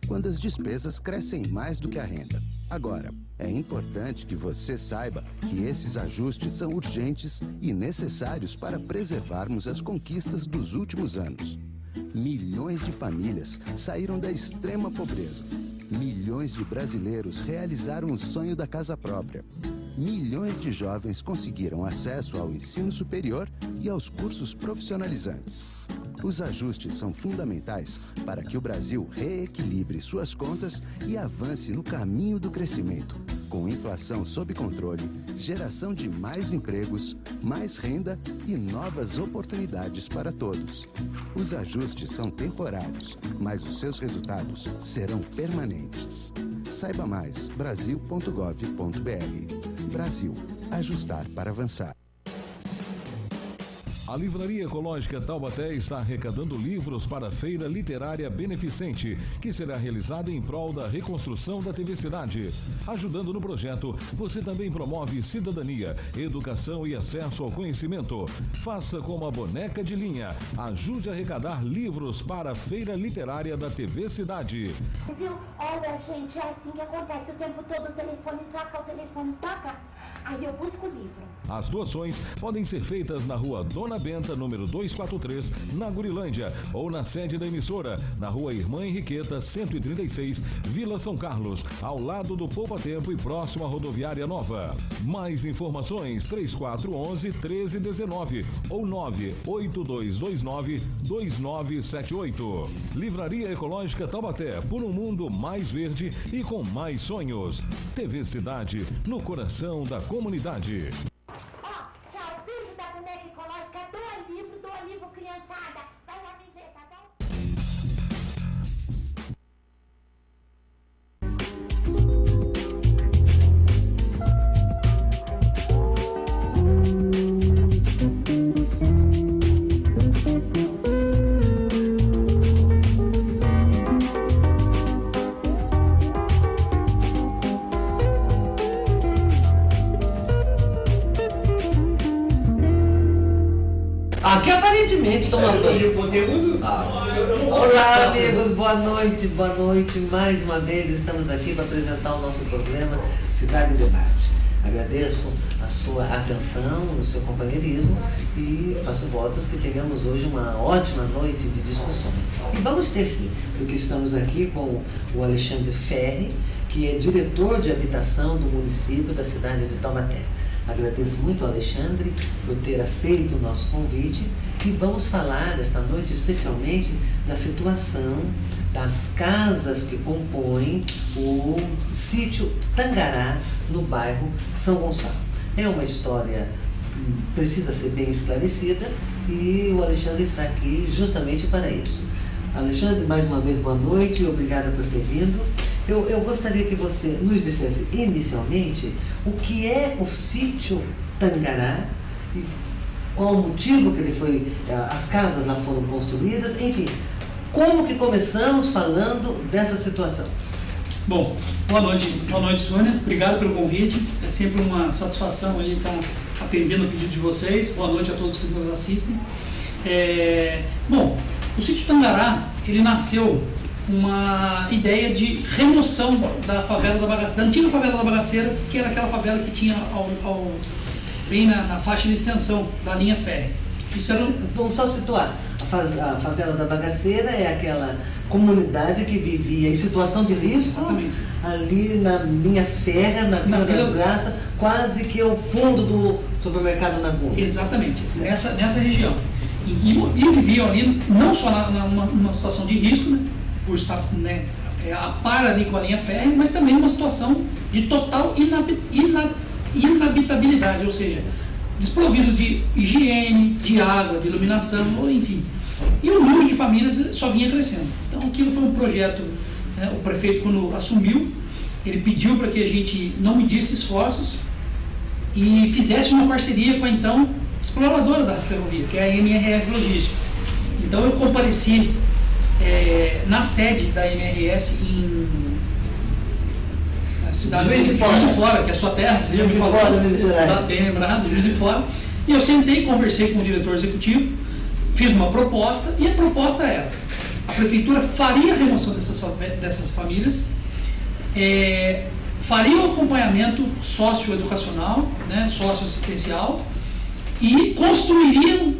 quando as despesas crescem mais do que a renda. Agora, é importante que você saiba que esses ajustes são urgentes e necessários para preservarmos as conquistas dos últimos anos. Milhões de famílias saíram da extrema pobreza. Milhões de brasileiros realizaram o sonho da casa própria. Milhões de jovens conseguiram acesso ao ensino superior e aos cursos profissionalizantes. Os ajustes são fundamentais para que o Brasil reequilibre suas contas e avance no caminho do crescimento, com inflação sob controle, geração de mais empregos, mais renda e novas oportunidades para todos. Os ajustes são temporários, mas os seus resultados serão permanentes. Saiba mais, brasil.gov.br. Brasil, ajustar para avançar. A Livraria Ecológica Taubaté está arrecadando livros para a Feira Literária Beneficente, que será realizada em prol da reconstrução da TV Cidade. Ajudando no projeto, você também promove cidadania, educação e acesso ao conhecimento. Faça como a Boneca de Linha. Ajude a arrecadar livros para a Feira Literária da TV Cidade. Viu? Olha, gente, é assim que acontece. O tempo todo o telefone toca. Aí eu busco o livro. As doações podem ser feitas na Rua Dona Benta, número 243, na Gurilândia, ou na sede da emissora, na Rua Irmã Henriqueta, 136, Vila São Carlos, ao lado do Poupa Tempo e próximo à Rodoviária Nova. Mais informações, 3411-1319 ou 98229-2978. Livraria Ecológica Taubaté, por um mundo mais verde e com mais sonhos. TV Cidade, no coração da comunidade. Tchau, beijo da Boneca Ecológica. Doa livro, criançada. Vai lá me ver, tá bom? Aqui aparentemente toma banho. Olá amigos, boa noite. Mais uma vez estamos aqui para apresentar o nosso programa Cidade em Debate. Agradeço a sua atenção, o seu companheirismo e faço votos que tenhamos hoje uma ótima noite de discussões. E vamos ter sim, porque estamos aqui com o Alexandre Ferri, que é diretor de habitação do município da cidade de Taubaté. Agradeço muito ao Alexandre por ter aceito o nosso convite e vamos falar esta noite especialmente da situação das casas que compõem o sítio Tangará, no bairro São Gonçalo. É uma história que precisa ser bem esclarecida e o Alexandre está aqui justamente para isso. Alexandre, mais uma vez boa noite e obrigada por ter vindo. Eu gostaria que você nos dissesse inicialmente o que é o sítio Tangará e qual o motivo que ele foi, as casas lá foram construídas, enfim, como que começamos falando dessa situação? Bom, boa noite Sônia, obrigado pelo convite, é sempre uma satisfação aí estar atendendo o pedido de vocês, boa noite a todos que nos assistem. Bom, o sítio Tangará, ele nasceu uma ideia de remoção da favela da Bagaceira, da antiga favela da Bagaceira, que era aquela favela que tinha bem na faixa de extensão da linha férrea. Isso era Vamos só situar, a favela da Bagaceira é aquela comunidade que vivia em situação de risco. Exatamente. Ali na linha férrea, na Vila das Graças, quase que o fundo do supermercado na Gula. Exatamente, nessa região. E viviam ali não só numa situação de risco, né, por estar a par ali com a linha férrea, mas também numa situação de total inabitabilidade, ou seja, desprovido de higiene, de água, de iluminação, enfim. E o número de famílias só vinha crescendo. Então aquilo foi um projeto, né, o prefeito quando assumiu, ele pediu para que a gente não medisse esforços e fizesse uma parceria com a então exploradora da ferrovia, que é a MRS Logística. Então eu compareci na sede da MRS na cidade Juiz de Fora, que é a sua terra, que você já me falou, está bem lembrado, Juiz de Fora. E eu sentei, conversei com o diretor executivo, fiz uma proposta, e a proposta era a prefeitura faria a remoção dessas famílias, faria um acompanhamento socioeducacional, né, socioassistencial, e construiriam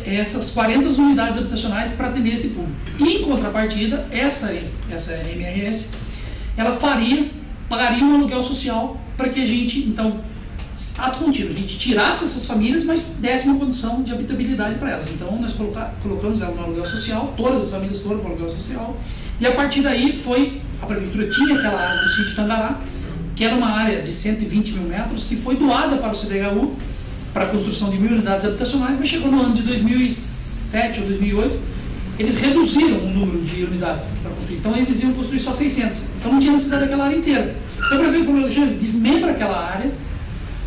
essas 40 unidades habitacionais para atender esse público. E, em contrapartida, essa MRS, ela pagaria um aluguel social para que a gente, então, ato contínuo, a gente tirasse essas famílias, mas desse uma condição de habitabilidade para elas. Então, nós colocamos ela no aluguel social, todas as famílias foram para o aluguel social, e a partir daí a prefeitura tinha aquela área do sítio Tangará, que era uma área de 120 mil metros, que foi doada para o CDHU, para a construção de 1000 unidades habitacionais, mas chegou no ano de 2007 ou 2008, eles reduziram o número de unidades para construir. Então, eles iam construir só 600. Então, não tinha necessidade daquela área inteira. Então, o prefeito falou: Alexandre, desmembra aquela área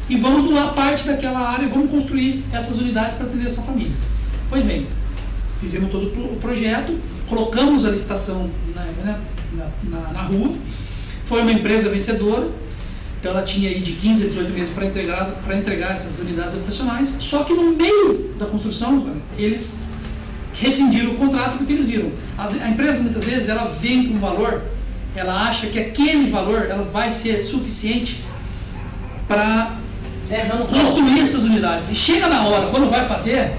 e vamos doar parte daquela área e vamos construir essas unidades para atender essa família. Pois bem, fizemos todo o projeto, colocamos a licitação na rua, foi uma empresa vencedora, então ela tinha aí de 15 a 18 meses para entregar essas unidades habitacionais, só que no meio da construção, eles rescindiram o contrato porque eles viram. A empresa, muitas vezes, ela vem com um valor, ela acha que aquele valor ela vai ser suficiente para construir essas unidades. E chega na hora, quando vai fazer,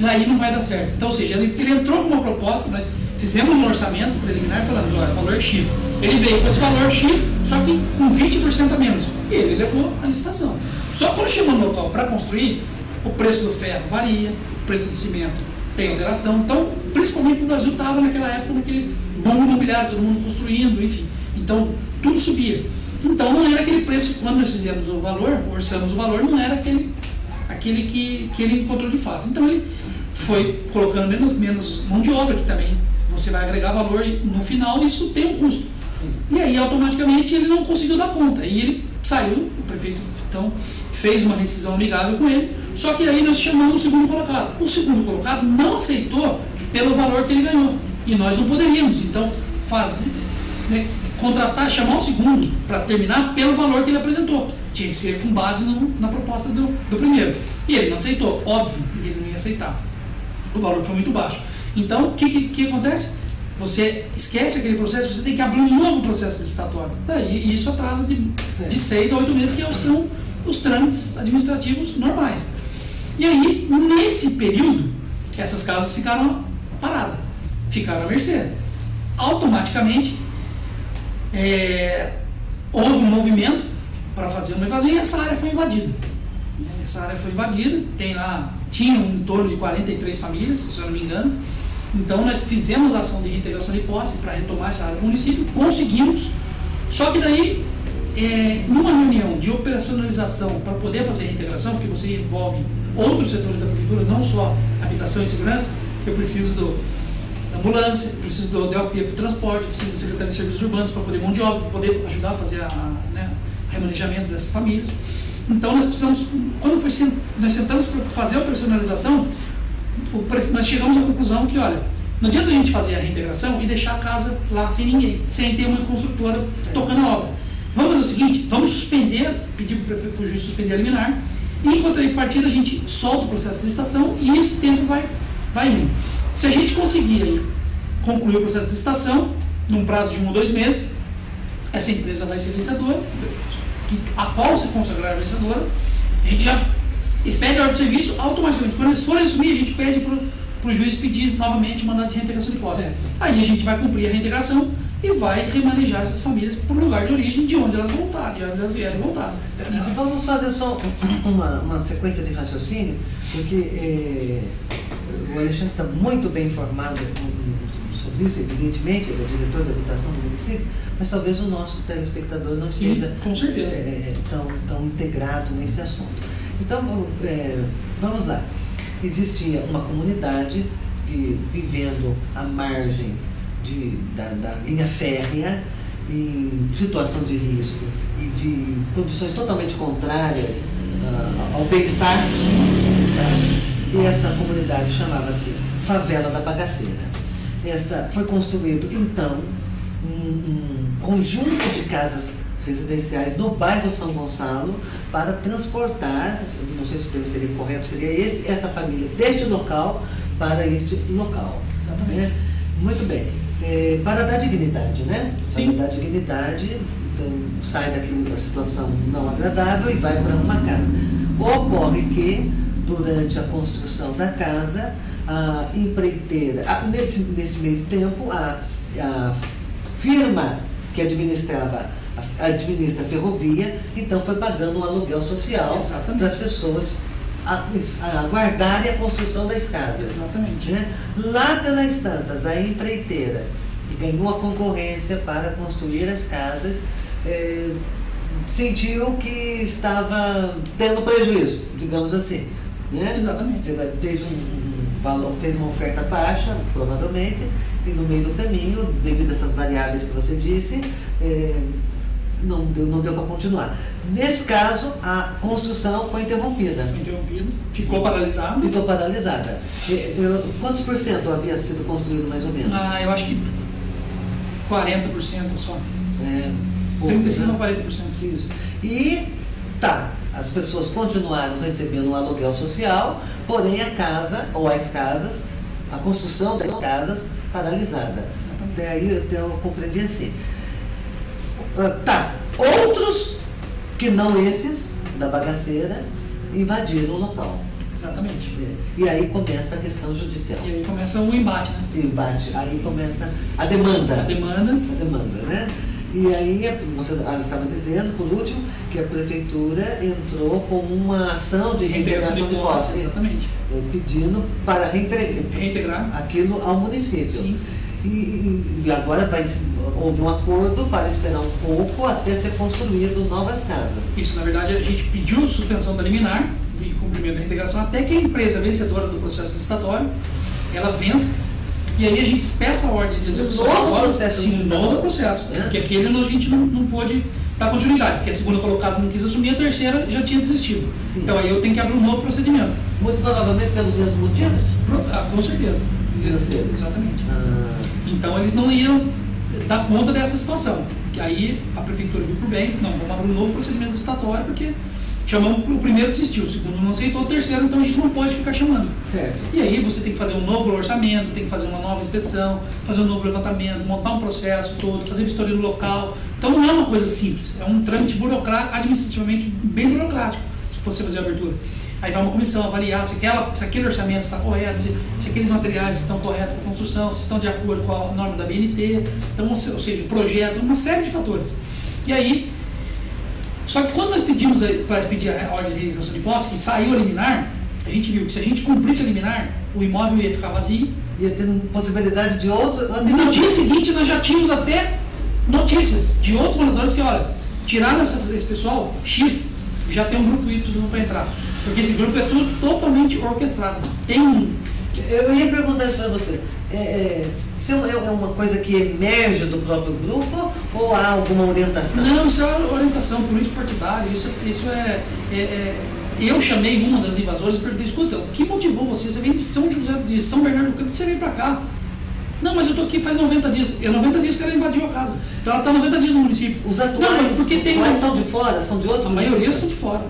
aí não vai dar certo. Então, ou seja, ele entrou com uma proposta, nós fizemos um orçamento preliminar falando: olha, valor X. Ele veio com esse valor X, só que com 20% a menos. E ele levou a licitação. Só que quando chegou no local para construir, o preço do ferro varia, o preço do cimento tem alteração. Então, principalmente o Brasil estava naquela época, naquele boom imobiliário, todo mundo construindo, enfim. Então, tudo subia. Então, não era aquele preço, quando nós fizemos o valor, orçamos o valor, não era aquele que ele encontrou de fato. Então, ele foi colocando menos mão de obra, que também você vai agregar valor no final, e isso tem um custo. Sim. E aí, automaticamente, ele não conseguiu dar conta. E ele saiu, o prefeito, então, fez uma rescisão amigável com ele, só que aí nós chamamos o segundo colocado. O segundo colocado não aceitou pelo valor que ele ganhou. E nós não poderíamos, então, chamar o segundo para terminar pelo valor que ele apresentou. Tinha que ser com base na proposta do primeiro. E ele não aceitou, óbvio, ele não ia aceitar. O valor foi muito baixo. Então, o que acontece? Você esquece aquele processo, você tem que abrir um novo processo licitatório. Daí, isso atrasa de 6 a 8 meses, que são os trâmites administrativos normais. E aí, nesse período, essas casas ficaram paradas, ficaram à mercê. Automaticamente, houve um movimento para fazer uma invasão e essa área foi invadida. Tinham em torno de 43 famílias, se eu não me engano. Então, nós fizemos a ação de reintegração de posse para retomar essa área do município, conseguimos, só que daí, numa reunião de operacionalização para poder fazer a reintegração, porque você envolve outros setores da prefeitura, não só habitação e segurança, eu preciso da ambulância, preciso do DOP para o transporte, preciso da Secretaria de Serviços Urbanos para poder mão de obra, para poder ajudar a fazer o remanejamento dessas famílias. Então, nós precisamos, nós sentamos para fazer a operacionalização, nós chegamos à conclusão que, olha, não adianta a gente fazer a reintegração e deixar a casa lá sem ninguém, sem ter uma construtora tocando a obra. Vamos fazer o seguinte, vamos pedir para o juiz suspender a liminar, e em contrapartida a gente solta o processo de licitação e esse tempo vai indo. Se a gente conseguir aí concluir o processo de licitação, num prazo de 1 ou 2 meses, essa empresa vai ser licitadora, a qual se consagrar a licitadora, a gente já expede a ordem de serviço automaticamente. Quando eles forem assumir, a gente pede para o juiz pedir novamente o mandado de reintegração de posse. Aí a gente vai cumprir a reintegração e vai remanejar essas famílias para o lugar de origem de onde elas voltaram, de onde elas vieram voltar. Vamos fazer só uma sequência de raciocínio, porque o Alexandre está muito bem informado sobre isso, evidentemente, ele é o diretor da habitação do município, mas talvez o nosso telespectador não esteja tão integrado nesse assunto. Então, vamos lá. Existia uma comunidade vivendo à margem da linha férrea, em situação de risco e de condições totalmente contrárias ao bem-estar. E essa comunidade chamava-se Favela da Bagaceira. Foi construído, então, um conjunto de casas residenciais no bairro São Gonçalo para transportar, não sei se o termo seria correto, seria essa família deste local para este local. Exatamente. Muito bem. Para dar dignidade, né? Sim. Para dar dignidade, então sai daquela situação não agradável e vai para uma casa. Ocorre que, durante a construção da casa, a empreiteira, nesse meio de tempo, a firma que administra a ferrovia, então foi pagando um aluguel social para as pessoas aguardarem a construção das casas. Exatamente. Né? Lá pelas tantas, a empreiteira que ganhou a concorrência para construir as casas, sentiu que estava tendo prejuízo, digamos assim. Né? Exatamente. Fez uma oferta baixa, provavelmente, e no meio do caminho, devido a essas variáveis que você disse, não deu para continuar. Nesse caso, a construção foi interrompida. Ficou paralisada. Ficou paralisada. Quantos por cento havia sido construído, mais ou menos? Eu acho que 40% só. 35% a 40%. Isso. E as pessoas continuaram recebendo um aluguel social, porém a casa, ou as casas, a construção das casas paralisada. Daí eu compreendi assim. Outros, que não esses, da bagaceira, invadiram o local. Exatamente. E aí começa a questão judicial. E aí começa o embate, né? Aí começa a demanda. A demanda, né? E aí, você estava dizendo, por último, que a prefeitura entrou com uma ação de reintegração de posse. Exatamente. Pedindo para reintegrar aquilo ao município. Sim. E agora houve um acordo para esperar um pouco até ser construído novas casas. Isso, na verdade, a gente pediu suspensão da liminar de cumprimento da reintegração até que a empresa vencedora do processo licitatório, ela vença. E aí a gente peça a ordem de execução. Novo processo. Porque aquele a gente não pôde dar continuidade, porque a segunda colocada não quis assumir, a terceira já tinha desistido. Sim. Então aí eu tenho que abrir um novo procedimento. Muito provavelmente pelos mesmos motivos? Com certeza. Exatamente. Então eles não iam dar conta dessa situação. Aí a prefeitura viu por bem, vamos abrir um novo procedimento licitatório, porque chamamos o primeiro, desistiu, o segundo não aceitou, o terceiro, então a gente não pode ficar chamando. Certo. E aí você tem que fazer um novo orçamento, tem que fazer uma nova inspeção, fazer um novo levantamento, montar um processo todo, fazer vistoria no local. Então não é uma coisa simples, é um trâmite burocrático, administrativamente bem burocrático, se você fazer a abertura. Aí vai uma comissão avaliar se aquele orçamento está correto, se aqueles materiais estão corretos para a construção, se estão de acordo com a norma da BNT, então, ou seja, o projeto, uma série de fatores. E aí, só que quando nós pedimos para pedir a ordem de reintegração de posse, que saiu a liminar, a gente viu que se a gente cumprisse a liminar, o imóvel ia ficar vazio. Ia ter possibilidade de outro... E no dia seguinte nós já tínhamos até notícias de outros moradores que, olha, tiraram esse pessoal, X, já tem um grupo Y para entrar. Porque esse grupo é tudo totalmente orquestrado. Eu ia perguntar isso para você. Isso é uma coisa que emerge do próprio grupo ou há alguma orientação? Não, isso é orientação político-partidária. Eu chamei uma das invasoras e perguntei, escuta, o que motivou você? Você vem de São Bernardo do Campo, você vem para cá? Não, mas eu estou aqui faz 90 dias. 90 dias que ela invadiu a casa. Então ela está 90 dias no município. Os atuais, não, porque são de fora? São de outro município? A maioria são de fora.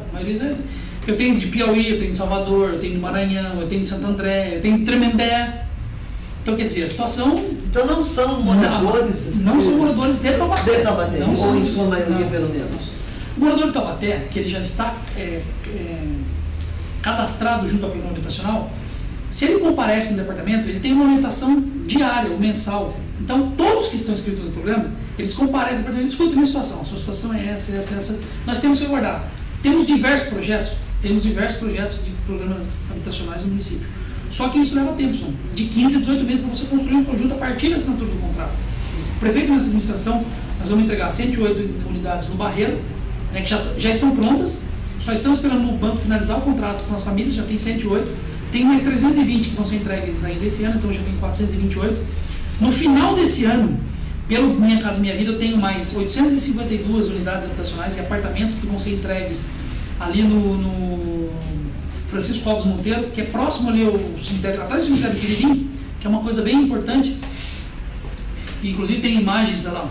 Eu tenho de Piauí, eu tenho de Salvador, eu tenho de Maranhão, eu tenho de Santo André, eu tenho de Tremembé. Então, quer dizer, a situação... Então não são moradores... Não são moradores de Taubaté. De Taubaté, ou em sua maioria, pelo menos. O morador de Taubaté, que ele já está cadastrado junto ao plano habitacional, se ele comparece no departamento, ele tem uma orientação diária ou mensal. Então, todos que estão inscritos no programa, eles comparecem no departamento e discutem a minha situação. A sua situação é essa. Nós temos que aguardar. Temos diversos projetos de programas habitacionais no município. Só que isso leva tempo, de 15 a 18 meses para você construir um conjunto a partir da assinatura do contrato. O prefeito nessa administração, nós vamos entregar 108 unidades no Barreiro, né, que já estão prontas, só estamos esperando o banco finalizar o contrato com as famílias, já tem 108, tem mais 320 que vão ser entregues ainda esse ano, então já tem 428. No final desse ano, pelo Minha Casa Minha Vida, eu tenho mais 852 unidades habitacionais e apartamentos que vão ser entregues ali no Francisco Alves Monteiro, que é próximo ali ao cemitério, atrás do cemitério de Quiririm, que é uma coisa bem importante. E, inclusive tem imagens lá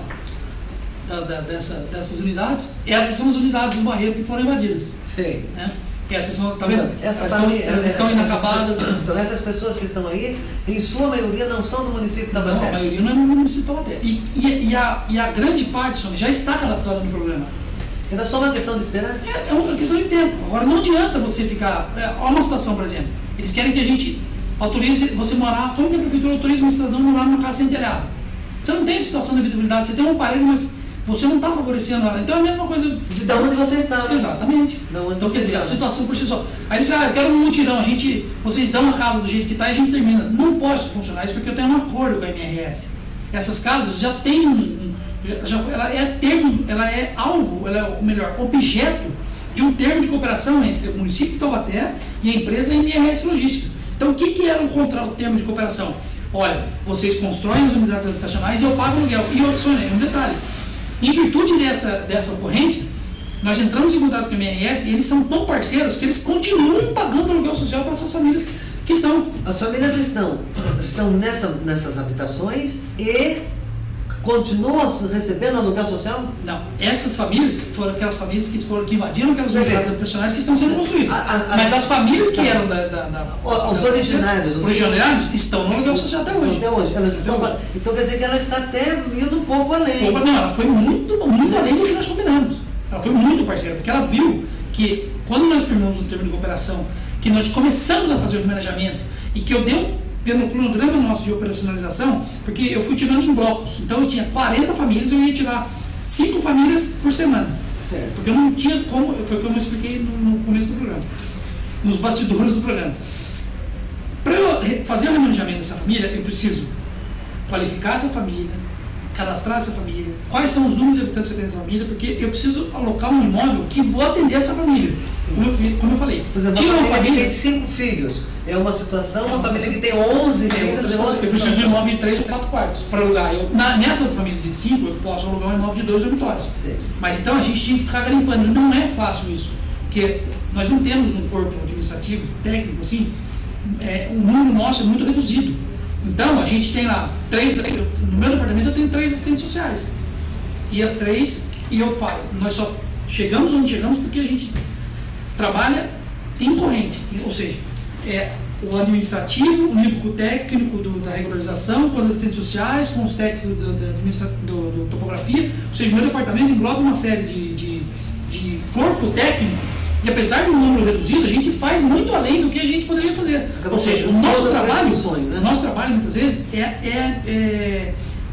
dessas unidades. Essas são as unidades do Barreiro que foram invadidas. Sei. Né? Essas são, tá vendo? Elas estão inacabadas. Então essas pessoas que estão aí, em sua maioria não são do município de Taubaté. Não, a maioria não é do município de Taubaté. E a grande parte, Sônia, já está cadastrada no programa. Então é só uma questão de esperar? É uma questão de tempo. Agora não adianta você ficar... Olha uma situação, por exemplo. Eles querem que a gente autorize você morar... Como que a prefeitura autoriza um cidadão a morar numa casa sem telhado? Você não tem situação de habitabilidade, você tem uma parede, mas você não está favorecendo ela. Então é a mesma coisa... De onde você está. Né? Exatamente. Então quer dizer, a situação por si só. Aí eles dizem, eu quero um mutirão, vocês dão a casa do jeito que está e a gente termina. Não posso funcionar isso porque eu tenho um acordo com a MRS. Essas casas já têm ela é alvo, objeto de um termo de cooperação entre o município de Taubaté e a empresa MRS Logística. Então, o que era o termo de cooperação? Olha, vocês constroem as unidades habitacionais e eu pago o aluguel. E um detalhe, em virtude dessa ocorrência, nós entramos em contato com a MRS e eles são tão parceiros que eles continuam pagando aluguel social para essas famílias que estão. As famílias estão nessas habitações e continuam recebendo aluguel social? Não, essas famílias foram aquelas famílias que invadiram aquelas unidades habitacionais que estão sendo construídas. Mas as famílias que eram os originários. Os originários estão no aluguel social até hoje. Elas estão, então quer dizer que ela está até indo um pouco além. Não, ela foi muito além do que nós combinamos. Ela foi muito parceira, porque ela viu que quando nós firmamos o termo de cooperação, que nós começamos a fazer o remanejamento e que eu dei pelo cronograma nosso de operacionalização, porque eu fui tirando em blocos. Então eu tinha 40 famílias, eu ia tirar 5 famílias por semana. Certo. Porque eu não tinha como, foi como eu expliquei no começo do programa, nos bastidores do programa. Para eu fazer o remanejamento dessa família, eu preciso qualificar essa família, cadastrar essa família, quais são os números de habitantes que tem essa família, porque eu preciso alocar um imóvel que vou atender essa família. Como eu falei. Por exemplo, uma família que tem 5 filhos, é uma situação, uma família que tem 11 filhos, eu preciso de um imóvel de 3 ou 4 quartos para alugar. Nessa família de 5, eu posso alugar um imóvel de 2 dormitórios. Mas então a gente tinha que ficar garimpando. Não é fácil isso, porque nós não temos um corpo administrativo, técnico, assim, o número nosso é muito reduzido. Então a gente tem lá 3, no meu departamento eu tenho 3 assistentes sociais. E as 3, e eu falo, nós só chegamos onde chegamos porque a gente trabalha em corrente, ou seja, o administrativo unido com o técnico da regularização, com os assistentes sociais, com os técnicos da topografia, ou seja, o meu departamento engloba uma série de corpo técnico, e apesar do número reduzido, a gente faz muito além do que a gente poderia fazer. Ou seja, o nosso trabalho muitas vezes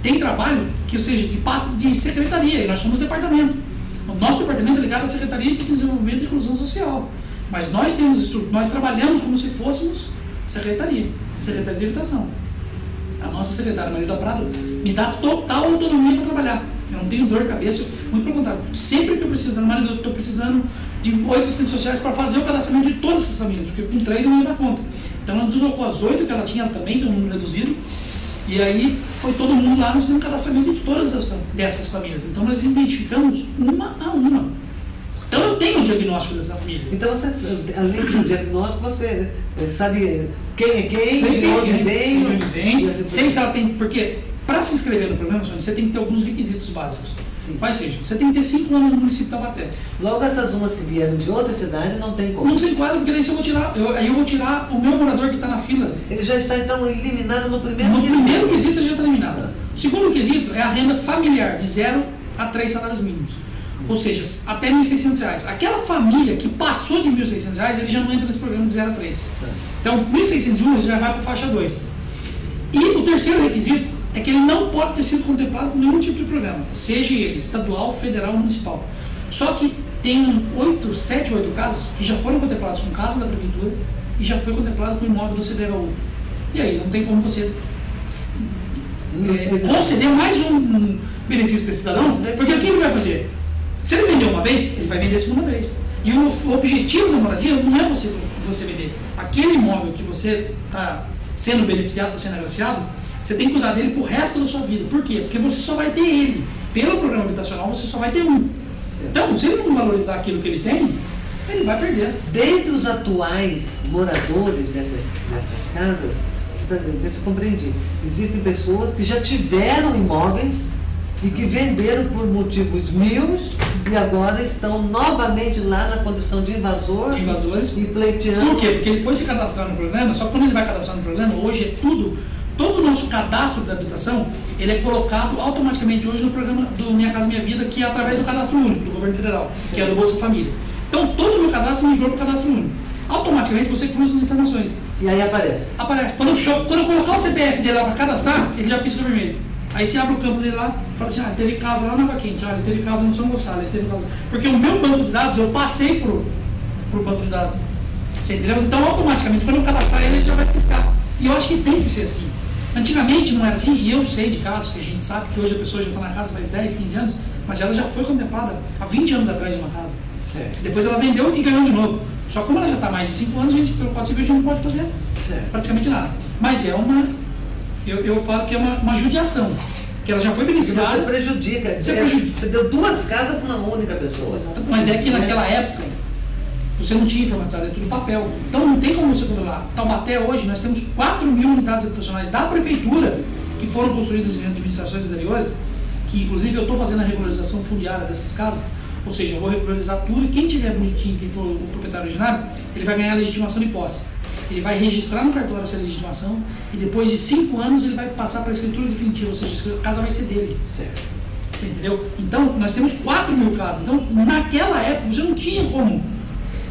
tem trabalho que, ou seja, que passa de secretaria, e nós somos departamento. O nosso departamento é ligado à Secretaria de Desenvolvimento e Inclusão Social. Mas nós trabalhamos como se fôssemos Secretaria de Habitação. A nossa secretária, Maria da Prado, me dá total autonomia para trabalhar. Eu não tenho dor de cabeça, muito pelo contrário. Sempre que eu preciso, eu estou precisando de 8 assistentes sociais para fazer o cadastramento de todas essas famílias, porque com 3 eu não ia dar conta. Então ela deslocou as 8 que ela tinha, ela também tem um número reduzido. E aí foi todo mundo lá no cadastramento de todas dessas famílias. Então nós identificamos uma a uma. Então eu tenho o diagnóstico dessa família. Então você, além do diagnóstico, você sabe quem é quem, de onde vem. Sem se ela tem. Porque para se inscrever no programa, você tem que ter alguns requisitos básicos. Sim. Quais sejam? Você tem que ter 5 anos no município de Taubaté. Logo essas umas que vieram de outra cidade não tem como. Não se enquadra, porque daí se eu vou tirar, eu vou tirar o meu morador que está na fila. Ele já está então eliminado no primeiro quesito. No primeiro quesito ele já está eliminado. O segundo quesito é a renda familiar, de 0 a 3 salários mínimos. Ou seja, até R$ 1.600. Aquela família que passou de R$ 1.600, ele já não entra nesse programa de 0 a 3. Então, R$ 1.601 já vai para a faixa 2. E o terceiro requisito é que ele não pode ter sido contemplado com nenhum tipo de programa, seja ele estadual, federal ou municipal. Só que tem 7 ou 8 casos que já foram contemplados com casa da prefeitura e já foi contemplado com imóvel do CDHU. E aí não tem como você conceder mais um benefício para esse cidadão, porque o que ele vai fazer? Se ele vendeu uma vez, ele vai vender a segunda vez. E o objetivo da moradia não é você vender. Aquele imóvel que você está sendo beneficiado, está sendo agraciado, você tem que cuidar dele pro resto da sua vida. Por quê? Porque você só vai ter ele. Pelo programa habitacional, você só vai ter um. Então, se ele não valorizar aquilo que ele tem, ele vai perder. Dentre os atuais moradores destas casas, deixa eu compreender, existem pessoas que já tiveram imóveis e que venderam por motivos mil e agora estão novamente lá na condição de invasores e pleiteando. Por quê? Porque ele foi se cadastrar no programa, só que quando ele vai cadastrar no programa, hoje é todo o nosso cadastro da habitação, ele é colocado automaticamente hoje no programa do Minha Casa Minha Vida, que é através do cadastro único do governo federal, que é do Bolsa Família. Então todo o meu cadastro migrou para o cadastro único. Automaticamente você cruza as informações. E aí aparece? Aparece. Quando eu colocar o CPF dele lá para cadastrar, ele já pisca vermelho. Aí você abre o campo dele lá e fala assim, ele teve casa lá na Água Quente, ele teve casa no São Gonçalo, ele teve casa... Porque o meu banco de dados, eu passei pro banco de dados. Você entendeu? Então automaticamente, quando eu cadastrar ele já vai piscar. E eu acho que tem que ser assim. Antigamente não era assim, e eu sei de casos que a gente sabe que hoje a pessoa já está na casa faz 10, 15 anos, mas ela já foi contemplada há 20 anos atrás de uma casa. Certo. Depois ela vendeu e ganhou de novo. Só que como ela já está mais de 5 anos, pelo Código Civil a gente não pode fazer praticamente nada. Mas é eu falo que é uma judiação, que ela já foi beneficiada. Você prejudica. Você deu 2 casas para uma única pessoa. Exatamente. Mas é que naquela época você não tinha informatizado, é tudo papel. Então não tem como você controlar. Taubaté hoje nós temos 4.000 unidades habitacionais da prefeitura que foram construídas em administrações anteriores, que inclusive eu estou fazendo a regularização fundiária dessas casas, ou seja, eu vou regularizar tudo e quem tiver bonitinho, quem for o proprietário originário, ele vai ganhar a legitimação de posse. Ele vai registrar no cartório essa legitimação e depois de 5 anos ele vai passar para a escritura definitiva, ou seja, a casa vai ser dele. Certo. Você entendeu? Então nós temos 4.000 casas. Então naquela época você não tinha como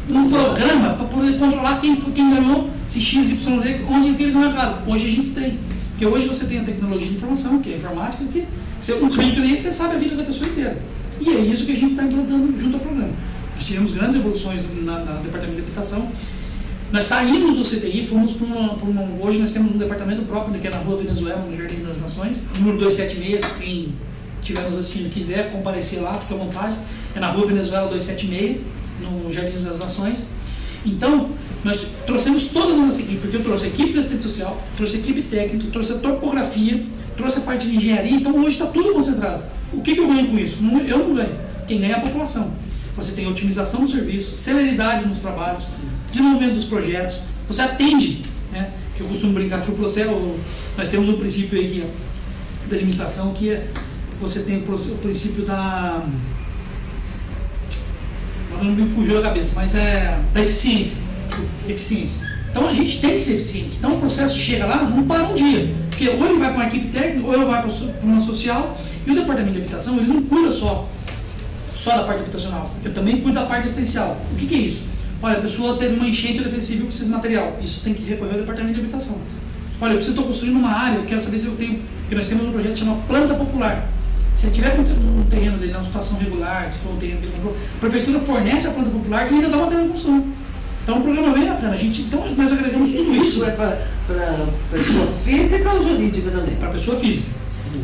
um programa para poder controlar quem ganhou, se X, Y, Z, onde ele ganhou a casa. Hoje a gente tem. Porque hoje você tem a tecnologia de informação, que é a informática, que um clique ali você sabe a vida da pessoa inteira. E é isso que a gente está implantando junto ao programa. Nós tivemos grandes evoluções no departamento de habitação. Nós saímos do CTI, fomos para hoje nós temos um departamento próprio, que é na Rua Venezuela, no Jardim das Nações, número 276, quem estiver nos assistindo quiser comparecer lá, fica à vontade. É na Rua Venezuela 276, no Jardim das Nações. Então, nós trouxemos todas a nossa equipe, porque eu trouxe a equipe de assistente social, trouxe a equipe técnica, trouxe a topografia, trouxe a parte de engenharia, então hoje está tudo concentrado. O que eu ganho com isso? Eu não ganho. Quem ganha é a população. Você tem otimização do serviço, celeridade nos trabalhos, desenvolvimento dos projetos, você atende, né? Eu costumo brincar que o processo, nós temos um princípio aí da administração, que é, você tem o princípio da... não me fugiu da cabeça, mas é da eficiência. Então a gente tem que ser eficiente. Então o processo chega lá, não para um dia. Porque ou ele vai para uma equipe técnica, ou ele vai para uma social, e o departamento de habitação, ele não cuida só da parte habitacional. Eu também cuido da parte assistencial. O que é isso? Olha, a pessoa teve uma enchente defensiva e precisa de material. Isso tem que recorrer ao departamento de habitação. Olha, eu estou construindo uma área, eu quero saber se eu tenho... Porque nós temos um projeto que chama Planta Popular. Se ele tiver um terreno dele, numa situação regular, se for um terreno que ele comprou, a prefeitura fornece a planta popular e ainda dá material de construção. Então é um programa bem bacana. Então nós agregamos tudo isso. Isso é para pessoa física ou jurídica também? Para pessoa física.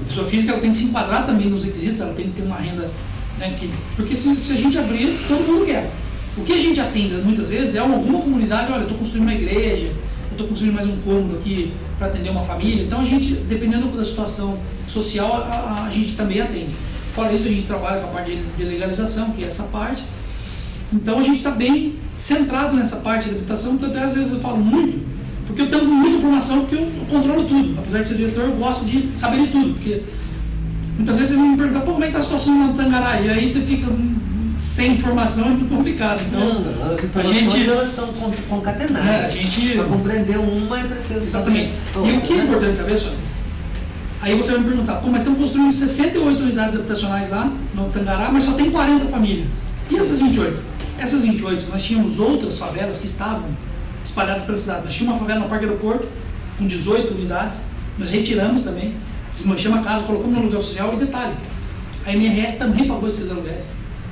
A pessoa física ela tem que se enquadrar também nos requisitos, ela tem que ter uma renda, né, porque se a gente abrir, todo mundo quer. O que a gente atende muitas vezes é alguma comunidade, olha, eu estou construindo uma igreja, eu estou construindo mais um cômodo aqui para atender uma família. Então a gente, dependendo da situação social, a gente também atende. Fora isso, a gente trabalha com a parte de legalização, que é essa parte. Então a gente está bem centrado nessa parte da habitação, então até às vezes eu falo muito, porque eu tenho muita informação, porque eu controlo tudo. Apesar de ser diretor, eu gosto de saber de tudo, porque muitas vezes você me pergunta, pô, como é que está a situação lá no Tangará? E aí você fica sem informação, é muito complicado. Então, as informações elas estão concatenadas. A gente... Para compreender uma é preciso Exatamente. saber. E o que é importante saber, senhor? Aí você vai me perguntar, pô, mas estamos construindo 68 unidades habitacionais lá no Tangará, mas só tem 40 famílias. E essas 28? Essas 28, nós tínhamos outras favelas que estavam espalhadas pela cidade. Nós tínhamos uma favela no Parque Aeroporto, com 18 unidades, nós retiramos também, desmanchamos a casa, colocamos no aluguel social e detalhe, a MRS também pagou esses aluguéis.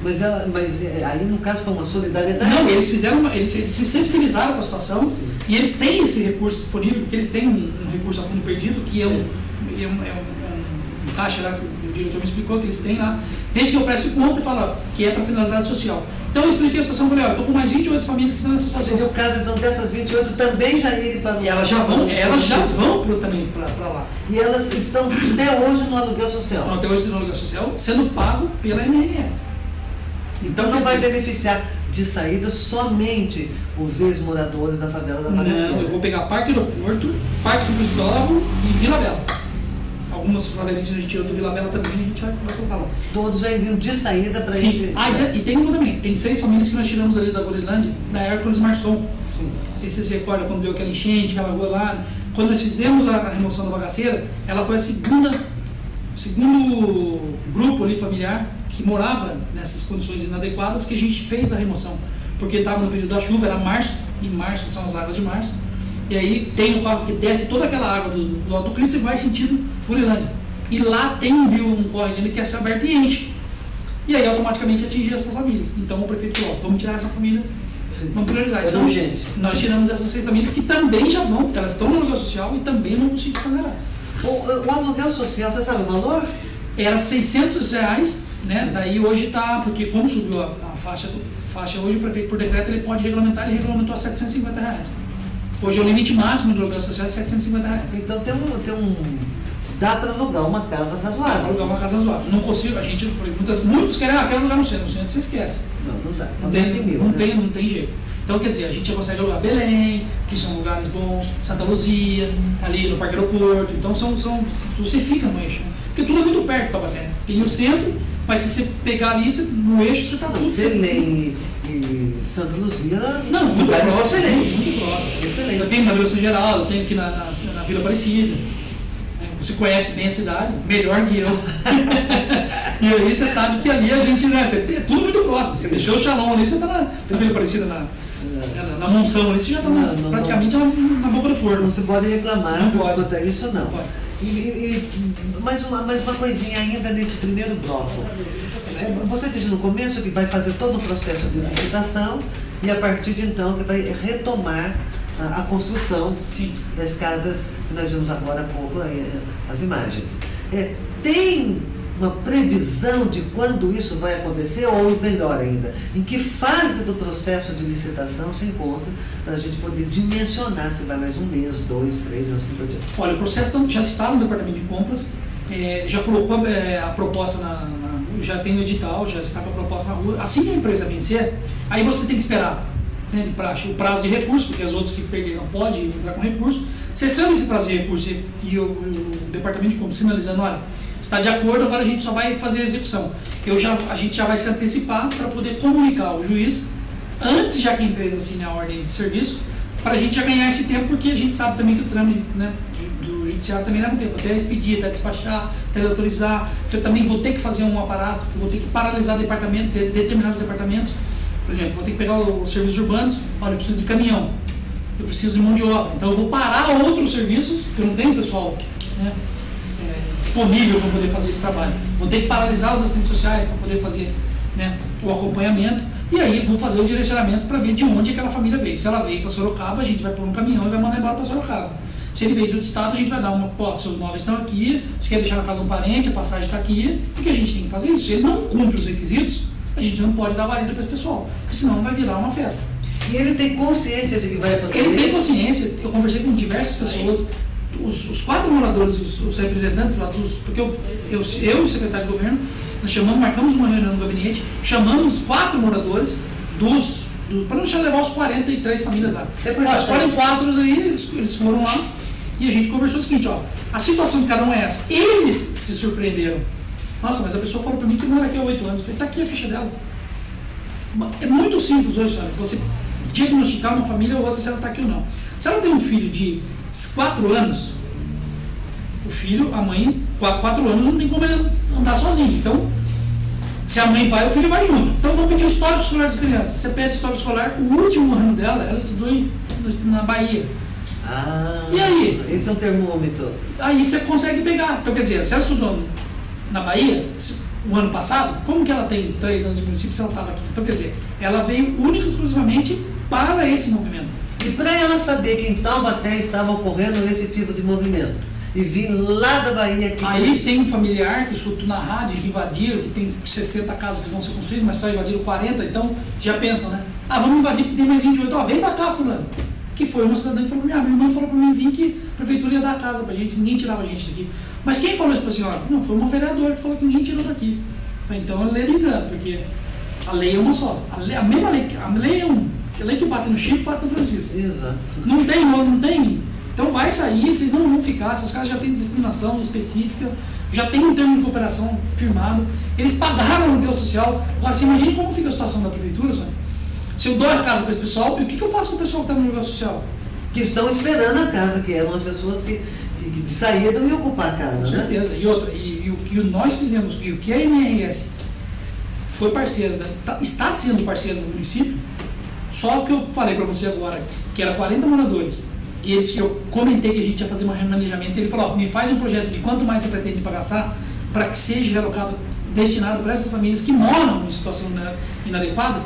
Mas aí no caso foi uma solidariedade? Não, eles se sensibilizaram com a situação. Sim. E eles têm esse recurso disponível, porque eles têm um recurso a fundo perdido, que é um caixa lá que o diretor me explicou, que eles têm lá, desde que eu presto conta e falo que é para finalidade social. Então eu expliquei a situação, falei, eu estou com mais 28 famílias que estão nessa situação. No caso então dessas 28 também já irem para... E elas já vão também para lá. E elas estão até hoje no aluguel social? Estão até hoje no aluguel social, sendo pago pela MRS. Então não vai beneficiar de saída somente os ex-moradores da favela da Bagaceira? Não, eu vou pegar Parque Aeroporto, Parque São Cristóvão e Vila Bela. algumas favelinhas a gente tirou do Vila Bela também, a gente vai colocar lá. Todos já enviam de saída para Sim. esse... E tem uma também, tem 6 famílias que nós tiramos ali da Gorilândia, da Hércules Marçom. Sim. Não sei se você se recorda quando deu aquela enchente, aquela rua lá. Quando nós fizemos a remoção da bagaceira, ela foi o segundo grupo ali familiar que morava nessas condições inadequadas que a gente fez a remoção. Porque estava no período da chuva, era março, e março são as águas de março. E aí tem um carro que desce toda aquela água do Alto Cristo e vai sentido Gorilândia. E lá tem um rio, um córrego ali que é aberto e enche. E aí automaticamente atingir essas famílias. Então o prefeito falou, vamos tirar essa família, vamos priorizar. Então nós tiramos essas 6 famílias que também já vão, elas estão no aluguel social e também não conseguem pagar. O aluguel social, você sabe o valor? Era R$600, né? Daí hoje está, porque como subiu a faixa hoje, o prefeito por decreto ele pode regulamentar, ele regulamentou a R$750. Hoje é o limite máximo do aluguel social é R$750. Então dá para alugar uma casa razoável. Alugar uma casa razoável. Não consigo, a gente, muitos querem, quero alugar no centro você esquece. Não dá. Não tem jeito. Então, quer dizer, a gente já consegue alugar Belém, que são lugares bons, Santa Luzia, ali no Parque Aeroporto. Então, você fica no eixo. Né? Porque tudo é muito perto de Taubaté. Tem o centro, mas se você pegar ali, no eixo, você está tudo. Belém e Santa Luzia, muito próximo. Excelente. Eu tenho na Vila São Geraldo, eu tenho aqui na Vila Aparecida. Você conhece bem a cidade, melhor que eu. E aí você sabe que ali a gente, né, é tudo muito próximo. Você deixou o Xalão ali, você está na Vila Aparecida, na Monção ali, você já está praticamente na boca do forno. Não se pode reclamar, não pode. Quanto a isso não. E mais uma coisinha ainda nesse primeiro bloco. Você disse no começo que vai fazer todo o processo de licitação e a partir de então que vai retomar a construção das casas que nós vimos agora há pouco, as imagens. Tem uma previsão de quando isso vai acontecer, ou melhor ainda, em que fase do processo de licitação se encontra para a gente poder dimensionar se vai mais 1 mês, 2, 3 ou assim por diante? Olha, o processo já está no departamento de compras, já colocou a proposta já tem o edital, já está com a proposta na rua. Assim que a empresa vencer, aí você tem que esperar, né, de praxe, o prazo de recurso, porque as outras que perderam podem entrar com recurso. Cessando esse prazo de recurso e o departamento de compras sinalizando, olha, está de acordo, agora a gente só vai fazer a execução. A gente já vai se antecipar para poder comunicar ao juiz, antes já que a empresa assine a ordem de serviço, para a gente já ganhar esse tempo, porque a gente sabe também que o trâmite, né, do judiciário também leva um tempo, até expedir, até despachar, até autorizar. Eu também vou ter que fazer um aparato, vou ter que paralisar determinados departamentos. Por exemplo, vou ter que pegar os serviços urbanos, olha, eu preciso de caminhão, eu preciso de mão de obra, então eu vou parar outros serviços, porque eu não tenho pessoal, né, disponível para poder fazer esse trabalho. Vou ter que paralisar as assistentes sociais para poder fazer, né, o acompanhamento, e aí vou fazer o direcionamento para ver de onde aquela família veio. Se ela veio para Sorocaba, a gente vai pôr um caminhão e vai mandar embora para Sorocaba. Se ele veio do estado, a gente vai dar seus móveis estão aqui, se quer deixar na casa de um parente, a passagem está aqui, porque a gente tem que fazer isso. Se ele não cumpre os requisitos, a gente não pode dar valida para esse pessoal, porque senão vai virar uma festa. E ele tem consciência de que vai acontecer? Ele tem consciência. Eu conversei com diversas pessoas, os 4 moradores, os representantes lá, porque eu e o secretário de governo, nós marcamos uma reunião no gabinete, chamamos 4 moradores para não levar os 43 famílias lá. Os 44 aí, eles foram lá e a gente conversou o seguinte, a situação de cada um é essa. Eles se surpreenderam. Nossa, mas a pessoa falou para mim que mora aqui há 8 anos. Eu falei, está aqui a ficha dela. É muito simples hoje, sabe? Você diagnosticar uma família ou outra se ela está aqui ou não. Se ela tem um filho de 4 anos, o filho, a mãe, 4 anos não tem como ele andar sozinho. Então, se a mãe vai, o filho vai junto. Então, vamos pedir o histórico escolar das crianças. Você pede o histórico escolar, o último ano dela, ela estudou na Bahia. E aí? Esse é um termômetro. Aí você consegue pegar. Então, quer dizer, se ela estudou na Bahia, o ano passado, como que ela tem 3 anos de município se ela estava aqui? Então, quer dizer, ela veio única e exclusivamente para esse movimento. E para ela saber que em Taubaté estava ocorrendo esse tipo de movimento, e vir lá da Bahia aqui. Aí tem um familiar que escutou na rádio que invadiram, que tem 60 casas que vão ser construídas, mas só invadiram 40, então já pensam, né? Vamos invadir porque tem mais 28. Vem pra cá, fulano. Que foi uma cidadã que falou pra mim, minha irmã falou pra mim vir que a prefeitura ia dar a casa pra gente, ninguém tirava a gente daqui. Mas quem falou isso pra senhora? Não, foi uma vereadora que falou que ninguém tirou daqui. Então a lei de engano, porque a lei é uma só. A lei é uma. A lei que bate no Chico, bate no Francisco. Exato. Não tem Então vai sair, vocês não vão ficar, esses caras já têm destinação específica, já tem um termo de cooperação firmado, eles pagaram o aluguel social. Agora, você imagina como fica a situação da prefeitura, sabe? Se eu dou a casa para esse pessoal, e o que eu faço com o pessoal que está no aluguel social? Que estão esperando a casa, que eram as pessoas que saíram e ocupar a casa, com certeza. Né? E outra, e o que nós fizemos, e o que a MRS foi parceira, está sendo parceira do município, só que eu falei para você agora, que era 40 moradores, e eu comentei que a gente ia fazer um remanejamento, e ele falou, me faz um projeto de quanto mais você pretende para gastar, para que seja relocado, destinado para essas famílias que moram em situação inadequada,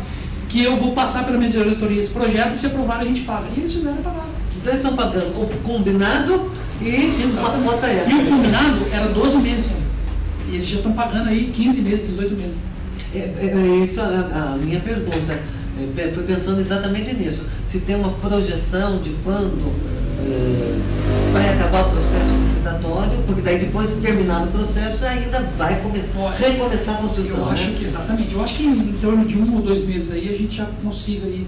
que eu vou passar pela minha diretoria esse projeto, e se aprovar a gente paga. E eles fizeram pagar. Então eles estão pagando o combinado e bota essa. E o combinado era 12 meses, e eles já estão pagando aí 15 meses, 18 meses. Isso a minha pergunta. Foi pensando exatamente nisso. Se tem uma projeção de quando vai acabar o processo licitatório, porque daí depois de terminado o processo ainda vai recomeçar a construção. Eu acho que, exatamente, eu acho que em torno de 1 ou 2 meses aí a gente já consiga aí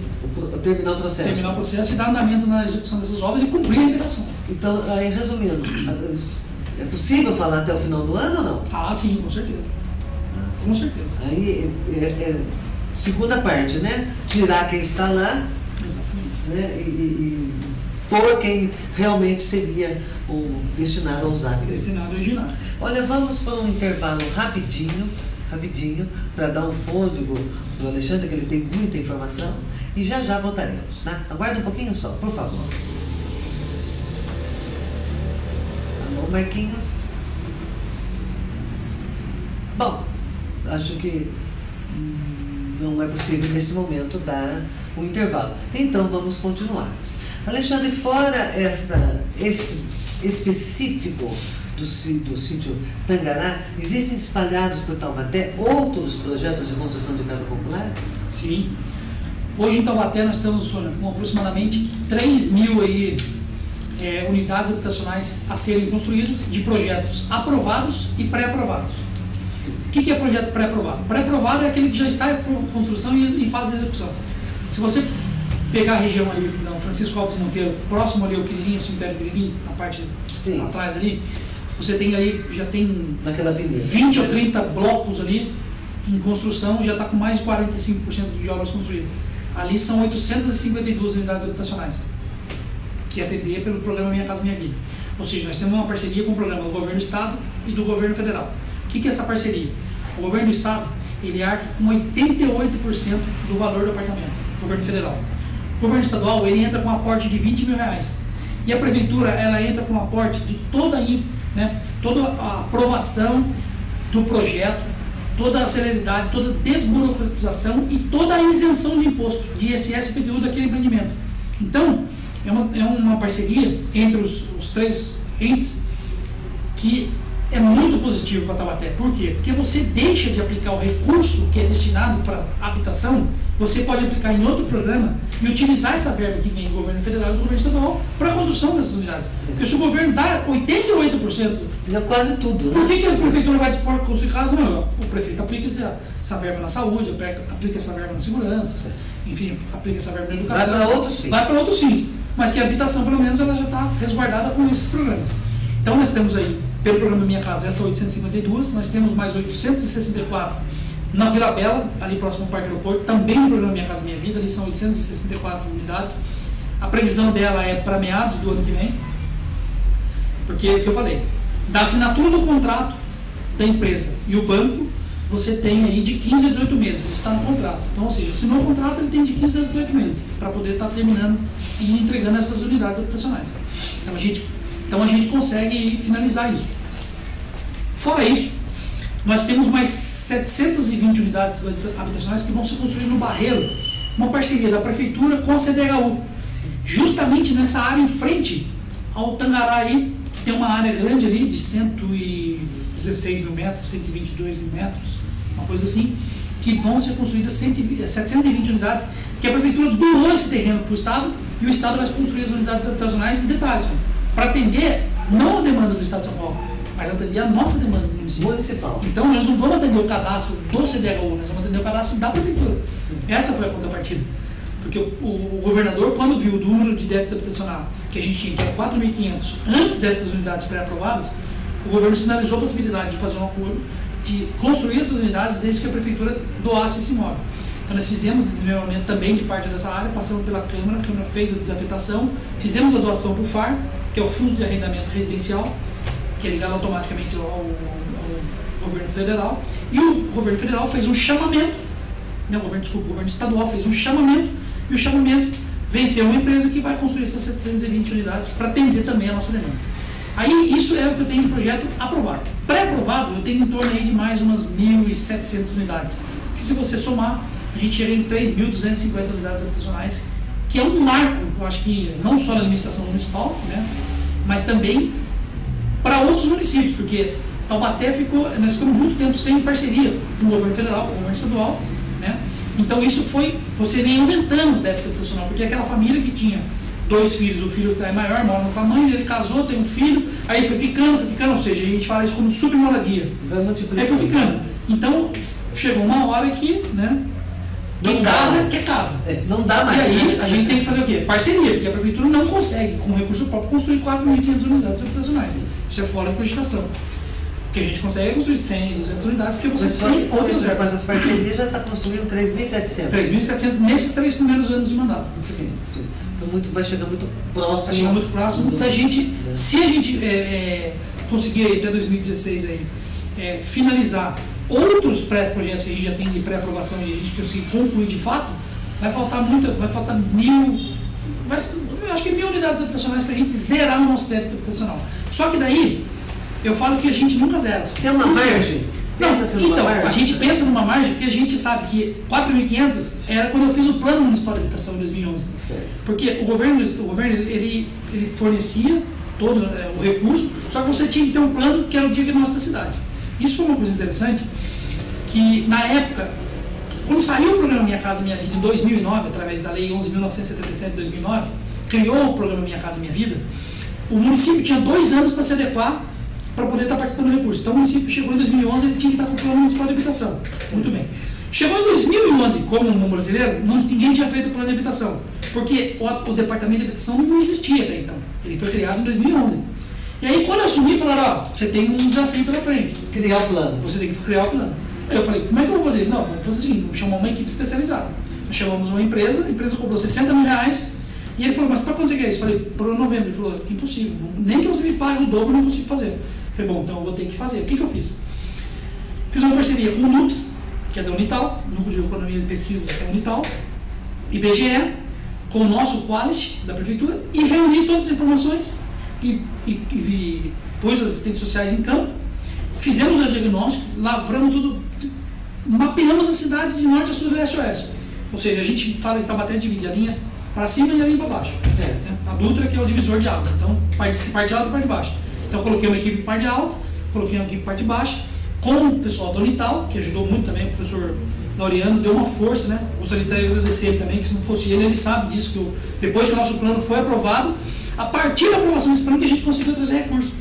terminar o processo e dar andamento na execução dessas obras e cumprir a liberação. Então, aí resumindo, é possível falar até o final do ano ou não? Ah, sim, com certeza. Com certeza. Aí segunda parte, né? Tirar quem está lá. Exatamente. Né? E pôr quem realmente seria o destinado a usar. Destinado a originar. Olha, vamos para um intervalo rapidinho, para dar um fôlego para o Alexandre, que ele tem muita informação, e já voltaremos, tá? Aguarda um pouquinho só, por favor. Alô, Marquinhos? Bom, acho que não é possível nesse momento dar um intervalo. Então vamos continuar. Alexandre, fora este específico do sítio Tangará, existem espalhados por Taubaté outros projetos de construção de casa popular? Sim. Hoje em Taubaté nós estamos com aproximadamente 3.000 aí, unidades habitacionais a serem construídas de projetos aprovados e pré-aprovados. O que é projeto pré-aprovado? Pré-aprovado é aquele que já está em construção e em fase de execução. Se você pegar a região ali, Francisco Alves Monteiro, próximo ali ao Quirilinho, o cemitério Quirilinho, na parte atrás ali, você tem ali, já tem 20 ou 30 blocos ali em construção, já está com mais de 45% de obras construídas. Ali são 852 unidades habitacionais, que é atendida pelo programa Minha Casa Minha Vida. Ou seja, nós temos uma parceria com o programa do Governo do Estado e do Governo Federal. O que é essa parceria? O Governo do Estado, ele arca com 88% do valor do apartamento, o Governo Federal. O Governo Estadual, ele entra com um aporte de R$20 mil. E a Prefeitura, ela entra com um aporte de toda a aprovação do projeto, toda a celeridade, toda a desburocratização e toda a isenção de imposto, de ISS e IPTU daquele empreendimento. Então, é uma parceria entre os três entes que é muito positivo para Taubaté. Por quê? Porque você deixa de aplicar o recurso que é destinado para habitação, você pode aplicar em outro programa e utilizar essa verba que vem do governo federal e do governo estadual para a construção dessas unidades. Porque se o governo dá 88%, é quase tudo, né? Por que a prefeitura vai dispor para construir casa? Não, o prefeito aplica essa verba na saúde, aplica essa verba na segurança, enfim, aplica essa verba na educação. Vai para outros fins. Mas que a habitação, pelo menos, ela já está resguardada com esses programas. Então nós temos aí, pelo programa Minha Casa, essas 852, nós temos mais 864 na Vila Bela, ali próximo ao Parque Aeroporto, também no programa Minha Casa Minha Vida, ali são 864 unidades. A previsão dela é para meados do ano que vem, porque é o que eu falei, da assinatura do contrato da empresa e o banco, você tem aí de 15 a 18 meses, está no contrato. Então, ou seja, assinou o contrato, ele tem de 15 a 18 meses, para poder estar terminando e entregando essas unidades habitacionais. Então a gente consegue finalizar isso. Fora isso, nós temos mais 720 unidades habitacionais que vão ser construídas no Barreiro, uma parceria da Prefeitura com a CDHU, justamente nessa área em frente ao Tangará aí, que tem uma área grande ali de 116 mil metros, 122 mil metros, uma coisa assim, que vão ser construídas 720 unidades, que a Prefeitura doou esse terreno para o Estado e o Estado vai construir as unidades habitacionais e detalhes, para atender não a demanda do Estado de São Paulo, mas atender a nossa demanda do municipal. Então nós não vamos atender o cadastro do CDHU, nós vamos atender o cadastro da Prefeitura. Sim. Essa foi a contrapartida. Porque o governador, quando viu o número de déficit habitacional que a gente tinha, que era 4.500, antes dessas unidades pré-aprovadas, o governo sinalizou a possibilidade de fazer um acordo, de construir essas unidades desde que a prefeitura doasse esse imóvel. Então nós fizemos o desmembramento também de parte dessa área, passamos pela Câmara, a Câmara fez a desafetação, fizemos a doação para o FAR, que é o Fundo de Arrendamento Residencial, que é ligado automaticamente ao governo federal, e o governo federal fez um chamamento, não, o governo estadual fez um chamamento, e o chamamento venceu uma empresa que vai construir essas 720 unidades para atender também a nossa demanda. Aí isso é o que eu tenho de projeto aprovado. Pré-aprovado, eu tenho em torno aí de mais umas 1.700 unidades, que se você somar, a gente chega em 3.250 unidades habitacionais, que é um marco, eu acho que não só na administração municipal, né, mas também para outros municípios, porque Taubaté nós ficamos muito tempo sem parceria com o governo federal, com o governo estadual, né? Então isso você vem aumentando o déficit habitacional, porque aquela família que tinha 2 filhos, o filho é maior, mora com a mãe, ele casou, tem um filho, aí foi ficando, ou seja, a gente fala isso como submoradia. Vai multiplicar. Aí foi ficando. Então chegou uma hora que, né? Quem casa, quer casa. Não dá mais. E aí a gente tem que fazer o quê? Parceria, porque a prefeitura não consegue, com recurso próprio, construir 4.500 unidades habitacionais. Isso é fora de cogitação. O que a gente consegue é construir 100, 200 unidades, porque você tem outras com essas parcerias já está construindo 3.700. 3.700 nesses 3 primeiros anos de mandato. Sim. Então vai chegar muito próximo. Vai chegar muito próximo da gente, se a gente conseguir até 2016 aí, finalizar outros pré-projetos que a gente já tem de pré-aprovação e a gente conseguir concluir de fato, vai faltar 1.000, eu acho que 1.000 unidades habitacionais para a gente zerar o nosso déficit habitacional. Só que daí, eu falo que a gente nunca zera. Tem uma margem? Não, então, a gente pensa numa margem porque a gente sabe que 4.500 era quando eu fiz o Plano Municipal de Habitação em 2011. Certo. Porque o governo ele fornecia todo o recurso, só que você tinha que ter um plano que era o diagnóstico da cidade. Isso foi uma coisa interessante, que na época, quando saiu o programa Minha Casa Minha Vida em 2009, através da Lei 11.977 de 2009, criou o programa Minha Casa Minha Vida, o município tinha 2 anos para se adequar para poder estar participando do recurso. Então o município chegou em 2011, ele tinha que estar com o Plano Municipal de Habitação. Muito bem. Chegou em 2011, como no brasileiro, ninguém tinha feito o plano de habitação, porque o departamento de habitação não existia até então. Ele foi criado em 2011. E aí quando eu assumi, falaram, você tem um desafio pela frente. Criar o plano. Você tem que criar o plano. Aí eu falei, como é que eu vou fazer isso? Não, vamos fazer o seguinte, vamos chamar uma equipe especializada. Nós chamamos uma empresa, a empresa cobrou R$60 mil, e ele falou, mas para quando você quer isso? Eu falei, para novembro. Ele falou, impossível, nem que você me pague o dobro, eu não consigo fazer. Eu falei, bom, então eu vou ter que fazer. O que eu fiz? Fiz uma parceria com o NUPS, que é da Unital, Núcleo de Economia e Pesquisa da Unital, IBGE, com o nosso Quality da Prefeitura, e reuni todas as informações e pus as assistentes sociais em campo, fizemos o diagnóstico, lavramos tudo, mapeamos a cidade de norte a sul, leste a oeste. Ou seja, a gente fala que Taubaté divide a linha para cima e a linha para baixo. A Dutra, que é o divisor de água. Então, parte alta e parte baixa. Então, coloquei uma equipe parte alta, coloquei uma equipe parte baixa, com o pessoal do Unital, que ajudou muito também, o professor Laureano deu uma força, né? Gostaria de agradecer ele também, que se não fosse ele sabe disso, que depois que o nosso plano foi aprovado, a partir da aprovação desse plano que a gente conseguiu trazer recursos.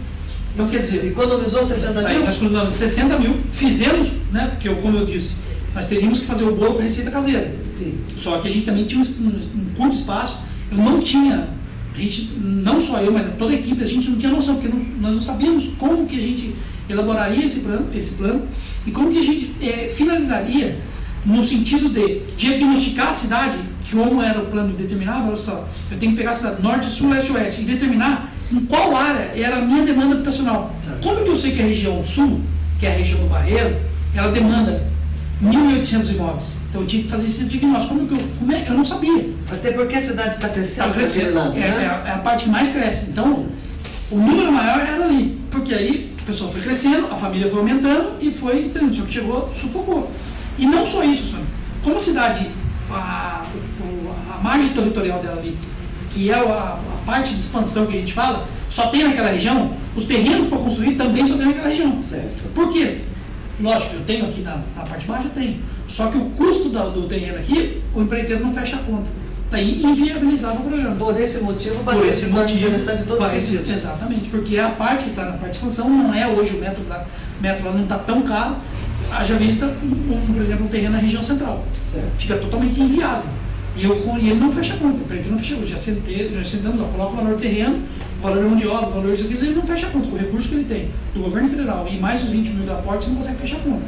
Então, quer dizer... Economizou 60 mil? Aí nós economizamos 60 mil, fizemos, né? Porque, como eu disse, nós teríamos que fazer o bolo com receita caseira. Sim. Só que a gente também tinha um curto espaço, eu não tinha, a gente, não só eu, mas toda a equipe, a gente não tinha noção, porque nós não sabíamos como que a gente elaboraria esse plano e como que a gente finalizaria no sentido de diagnosticar a cidade, que como era o plano determinado, olha só, eu tenho que pegar a cidade norte, sul, leste, oeste e determinar em qual área era a minha demanda habitacional. Como que eu sei que a região sul, que é a região do Barreiro, ela demanda 1.800 imóveis? Então eu tinha que fazer esse diagnóstico. Eu não sabia. Até porque a cidade está crescendo. Está crescendo, é a parte que mais cresce. Então, o número maior era ali, porque aí o pessoal foi crescendo, a família foi aumentando e foi estranho. Só que chegou, sufocou. E não só isso, Sônia. Como a cidade, a margem territorial dela ali, que é a parte de expansão que a gente fala, só tem naquela região, os terrenos para construir também só tem naquela região. Certo. Por quê? Lógico, eu tenho aqui na parte baixa, eu tenho. Só que o custo do terreno aqui, o empreiteiro não fecha a conta. Daí inviabilizava o programa. Por esse motivo, interessante em todos os sentidos. Exatamente, porque a parte que está na parte de expansão não é hoje o metro lá não está tão caro, haja vista, por exemplo, um terreno na região central. Certo. Fica totalmente inviável. E ele não fecha a conta, ele não fecha a conta, já sentamos, coloca o valor do terreno, o valor da mão de obra, o valor disso aqui, ele não fecha a conta, com o recurso que ele tem do governo federal e mais os 20 mil da aporte, você não consegue fechar a conta.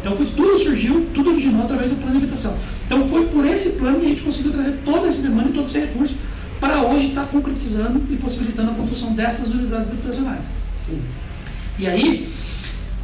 Então tudo surgiu, tudo originou através do plano de habitação. Então foi por esse plano que a gente conseguiu trazer toda essa demanda e todo esse recurso para hoje estar concretizando e possibilitando a construção dessas unidades habitacionais. Sim. E aí,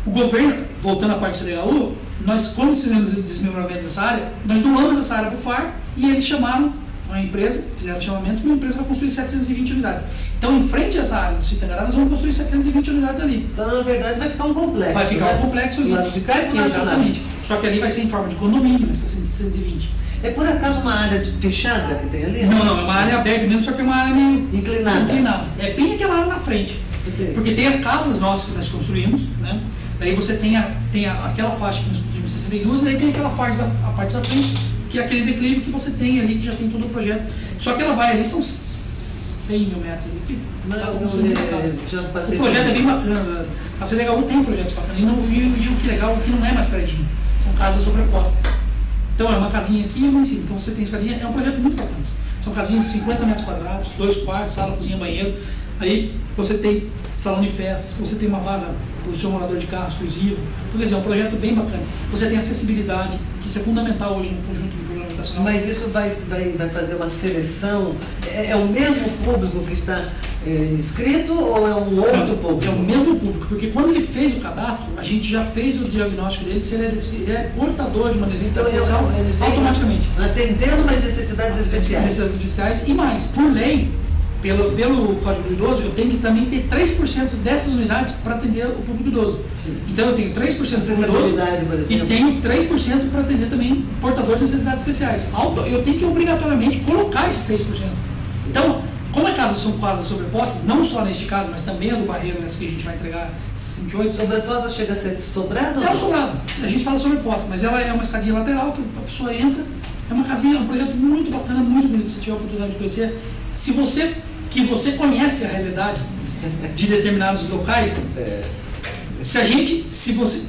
o governo, voltando à parte da CDHU, nós, quando fizemos o desmembramento dessa área, nós doamos essa área para o FAR e eles chamaram uma empresa, fizeram chamamento, uma empresa vai construir 720 unidades. Então, em frente a essa área do Sítio Tangará, nós vamos construir 720 unidades ali. Então, na verdade, vai ficar um complexo. Vai ficar um complexo ali. Lado de cá e pro Exatamente. Só que ali vai ser em forma de condomínio, nessas 720. É por acaso uma área fechada que tem ali? Não, é uma área aberta mesmo, só que é uma área meio inclinada. É bem aquela área na frente. Sim. Porque tem as casas nossas que nós construímos, né? Daí você tem aquela faixa que nós construímos 62, e daí tem aquela faixa, a parte da frente, que é aquele declive que você tem ali, que já tem todo o projeto. Só que ela vai ali, são 100 mil metros ali. Que o projeto é bem bacana. A CDHU tem projetos bacanas. E o que legal, o que não é mais prédio, são casas sobrepostas. Então é uma casinha aqui e uma em cima. Então você tem escadinha, é um projeto muito bacana. São casinhas de 50 metros quadrados, 2 quartos, sala, cozinha, banheiro. Aí você tem salão de festas, você tem uma vaga para o seu morador de carro exclusivo. Então, quer dizer, é um projeto bem bacana. Você tem acessibilidade, que isso é fundamental hoje no conjunto do programa habitacional. Mas isso vai fazer uma seleção? É o mesmo público que está inscrito ou é um outro público? É o mesmo público, porque quando ele fez o cadastro, a gente já fez o diagnóstico dele, se ele é portador de uma necessidade especial, automaticamente. Atendendo umas necessidades especiais. Necessidades especiais e mais, por lei, pelo Código do Idoso, eu tenho que também ter 3% dessas unidades para atender o público idoso. Sim. Então eu tenho 3% do público idoso e tenho 3% para atender também portador de necessidades especiais. Eu tenho que obrigatoriamente colocar esses 6%. Então, como são casas sobrepostas, não só neste caso, mas também a do Barreiro, essa que a gente vai entregar 68. Sobreposta chega a ser sobrado? É um sobrado. A gente fala sobreposta, mas ela é uma escadinha lateral que a pessoa entra. É uma casinha, um projeto muito bacana, muito bonito, se tiver a oportunidade de conhecer. Se você conhece a realidade de determinados locais, se você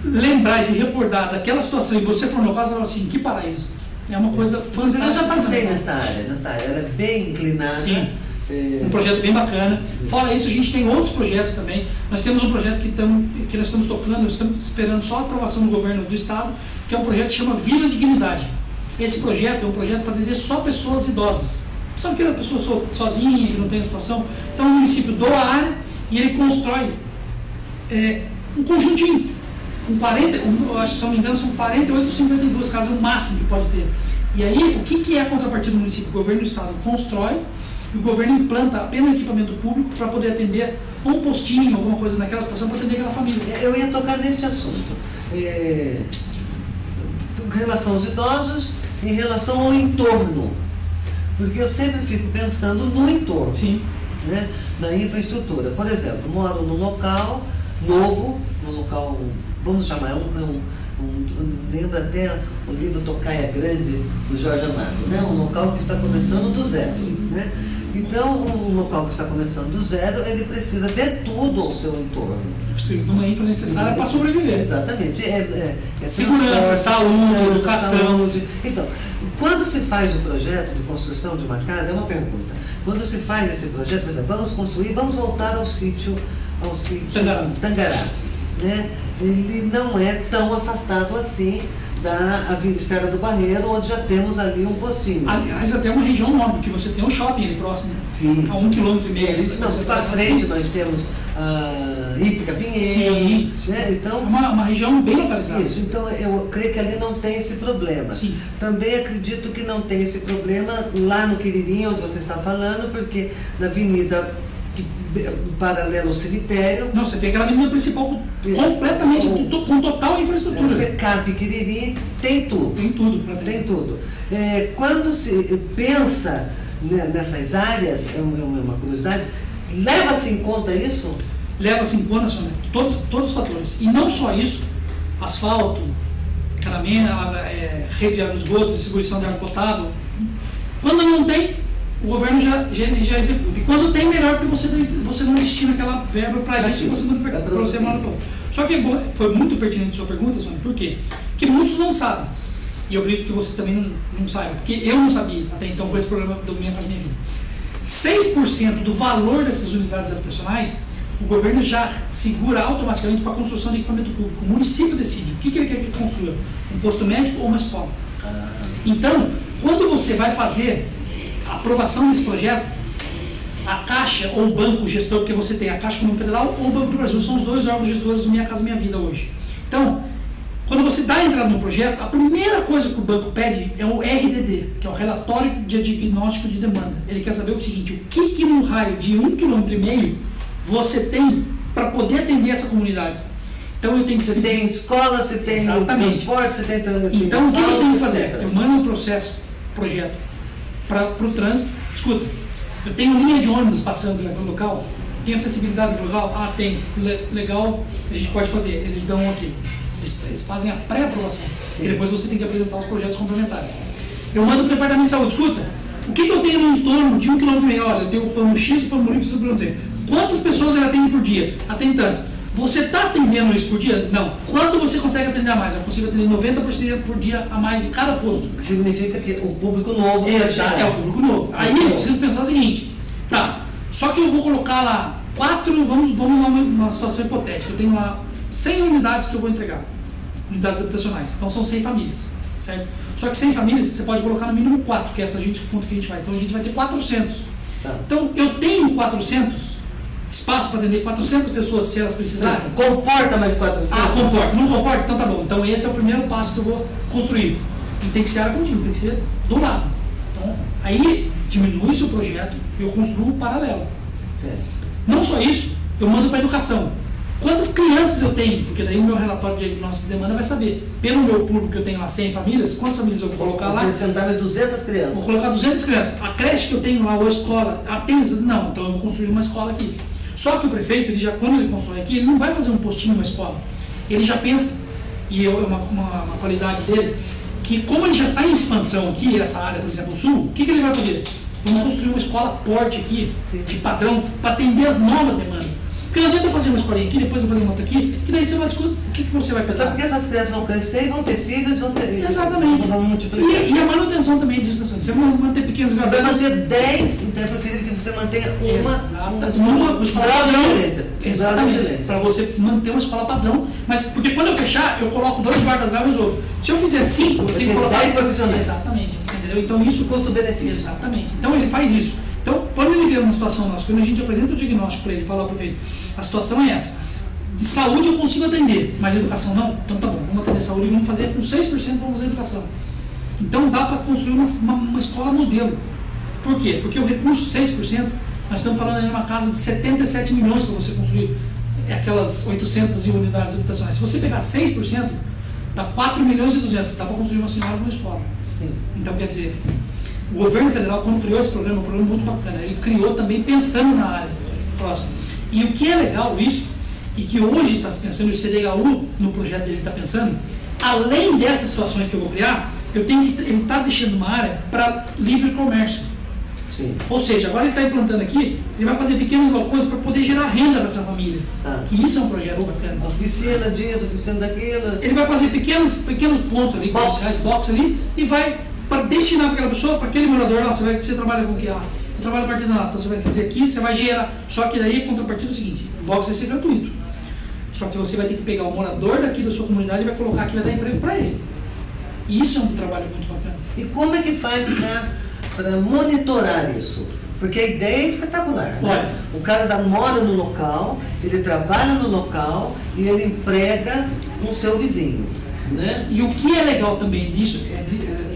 lembrar e se recordar daquela situação e você for no caso, você fala assim, que paraíso. É uma coisa fantástica. Eu já passei nessa área, ela é bem inclinada. Sim. Um projeto bem bacana. Fora isso, a gente tem outros projetos também. Nós temos um projeto que nós estamos tocando, nós estamos esperando só a aprovação do governo do estado, que é um projeto que chama Vila Dignidade. Esse projeto é um projeto para atender só pessoas idosas. Sabe aquela pessoa sozinha, que não tem situação? Então o município doa a área e ele constrói um conjuntinho. Com 40, acho que se não me engano, são 48 ou 52 casas, o máximo que pode ter. E aí, o que é a contrapartida do município? O governo do estado constrói e o governo implanta apenas equipamento público para poder atender um postinho, alguma coisa naquela situação, para atender aquela família. Eu ia tocar neste assunto. Em relação aos idosos, em relação ao entorno. Porque eu sempre fico pensando no entorno. Sim. Né? Na infraestrutura. Por exemplo, moro num local novo, num local, vamos chamar, lembra até o livro Tocaia Grande, do Jorge Amado, né? Um local que está começando do zero. Né? Então, um local que está começando do zero, ele precisa de tudo ao seu entorno. Precisa de uma infra necessária para sobreviver. Exatamente. Segurança, saúde, educação. Então, quando se faz o projeto de construção de uma casa, é uma pergunta. Quando se faz esse projeto, por exemplo, vamos voltar ao sítio Tangará. Né? Ele não é tão afastado assim da Avenida Esfera do Barreiro, onde já temos ali um postinho. Aliás, até uma região nobre, que você tem um shopping ali próximo. Sim. A 1,5 km ali. Para frente nós temos a Ípica Pinheiro. Sim. Né? Então, uma região bem localizada. Isso, então eu creio que ali não tem esse problema. Sim. Também acredito que não tem esse problema lá no Quiririm, onde você está falando, porque na avenida paralelo ao cemitério. Não, você tem aquela avenida principal completamente com total infraestrutura. Você cabe Quiririm, tem tudo. Tem tudo para ter. Tem tudo. Quando se pensa nessas áreas, é uma curiosidade, leva-se em conta isso? Leva-se em conta, Sônia, todos os fatores. E não só isso, asfalto, canamento, rede de água de esgoto, distribuição de água potável. Quando não tem, o governo já executa. E quando tem, melhor, porque você não destina aquela verba para isso e você não para você monitor. Só que foi muito pertinente a sua pergunta, Sônia, por quê? Porque muitos não sabem. e eu acredito que você também não saiba, porque eu não sabia até então com esse programa do Minha Casa Minha Vida. 6% do valor dessas unidades habitacionais, o governo já segura automaticamente para a construção de equipamento público. O município decide o que ele quer que construa, um posto médico ou uma escola. Então, quando você vai fazer a aprovação desse projeto, a Caixa ou o banco gestor, porque você tem a Caixa Econômica Federal ou o Banco do Brasil, são os dois órgãos gestores do Minha Casa Minha Vida hoje. Então, quando você dá a entrada no projeto, a primeira coisa que o banco pede é o RDD, que é o Relatório de Diagnóstico de Demanda. Ele quer saber o seguinte, o que no raio de 1,5 km você tem para poder atender essa comunidade. Então eu tenho que... Você tem escola, você tem transporte, você tem... Então o que eu tenho que fazer? Eu mando um projeto para o trânsito. Escuta, eu tenho linha de ônibus passando no local, tem acessibilidade no local? Ah, tem. Legal, a gente pode fazer. Eles dão aqui. Eles fazem a pré-aprovação. E depois você tem que apresentar os projetos complementares. Eu mando para o departamento de saúde. Escuta, o que eu tenho no entorno de 1,5 km? Olha, eu tenho o plano X, o plano Y, o plano Z. Quantas pessoas ela atende por dia? Atende tanto. Você está atendendo isso por dia? Não. Quanto você consegue atender a mais? Eu consigo atender 90% por dia a mais em cada posto. Significa que o público novo... É o público novo. Aí eu preciso pensar o seguinte, tá, só que eu vou colocar lá 4, vamos dar uma situação hipotética, eu tenho lá 100 unidades que eu vou entregar, unidades habitacionais, então são 100 famílias, certo? Só que 100 famílias você pode colocar no mínimo 4, que é essa conta que a gente vai, então a gente vai ter 400. Tá. Então eu tenho 400, espaço para atender 400 pessoas se elas precisarem. Comporta mais 400? Ah, comporta. Não comporta? Então tá bom. Então esse é o primeiro passo que eu vou construir. E tem que ser área contínua, tem que ser do lado. Então aí diminui-se o projeto e eu construo paralelo. Certo. Não só isso, eu mando para a educação. Quantas crianças eu tenho? Porque daí o meu relatório de diagnóstico de demanda vai saber. Pelo meu público que eu tenho lá 100 famílias, quantas famílias eu vou colocar lá? Acrescentar 200 crianças. Vou colocar 200 crianças. A creche que eu tenho lá, ou a escola, não, então eu vou construir uma escola aqui. Só que o prefeito, ele já, quando ele constrói aqui, ele não vai fazer um postinho numa escola. Ele já pensa, e é uma qualidade dele, que como ele já está em expansão aqui, essa área, por exemplo, o sul, o que ele vai fazer? Vamos construir uma escola porte aqui, de padrão, para atender as novas demandas. Porque não adianta eu fazer uma escolinha aqui, depois eu fazer uma outra aqui, que daí você vai discutir o que você vai pensar. Porque essas crianças vão crescer e vão ter filhos, vão ter... Exatamente. Vão multiplicar. E a manutenção também disso, você vai manter pequenos graduados. Você vai manter 10, então é preferível que você mantenha uma escola padrão. Exatamente. Para você manter uma escola padrão. Mas porque quando eu fechar, eu coloco 2 guardas lá e resolvo. Se eu fizer 5, eu tenho que colocar 10 profissionais. Exatamente. Entendeu? Então isso custo-benefício. Exatamente. Então ele faz isso. Então, quando ele vê uma situação nossa, quando a gente apresenta o diagnóstico para ele, fala para o prefeito, a situação é essa. De saúde eu consigo atender, mas educação não? Então tá bom, vamos atender saúde e vamos fazer com 6%, vamos fazer educação. Então dá para construir uma escola modelo. Por quê? Porque o recurso 6%, nós estamos falando aí de uma casa de 77 milhões para você construir aquelas 800 unidades habitacionais. Se você pegar 6%, dá 4 milhões e 200, dá para construir uma senhora numa escola. Sim. Então quer dizer... O governo federal, quando criou esse programa, um programa muito bacana, ele criou também pensando na área próxima. E o que é legal isso, e que hoje está se pensando, e o CDHU, no projeto dele está pensando, além dessas situações que eu vou criar, ele está deixando uma área para livre comércio. Sim. Ou seja, agora ele está implantando aqui, ele vai fazer pequenos balcões para poder gerar renda para essa família. Que isso é um projeto bacana. Oficina disso, oficina daquilo. Ele vai fazer pequenos pontos ali, box ali, e vai... para destinar para aquela pessoa, para aquele morador lá, você trabalha com o que? Eu trabalho com artesanato, então você vai fazer aqui, você vai gerar, só que daí a contrapartida é o seguinte, o box vai ser gratuito, só que você vai ter que pegar o morador daqui da sua comunidade e vai colocar aqui, vai dar emprego para ele. E isso é um trabalho muito bacana. E como é que faz para monitorar isso? Porque a ideia é espetacular, né? O cara mora no local, ele trabalha no local e ele emprega no seu vizinho, né? E o que é legal também disso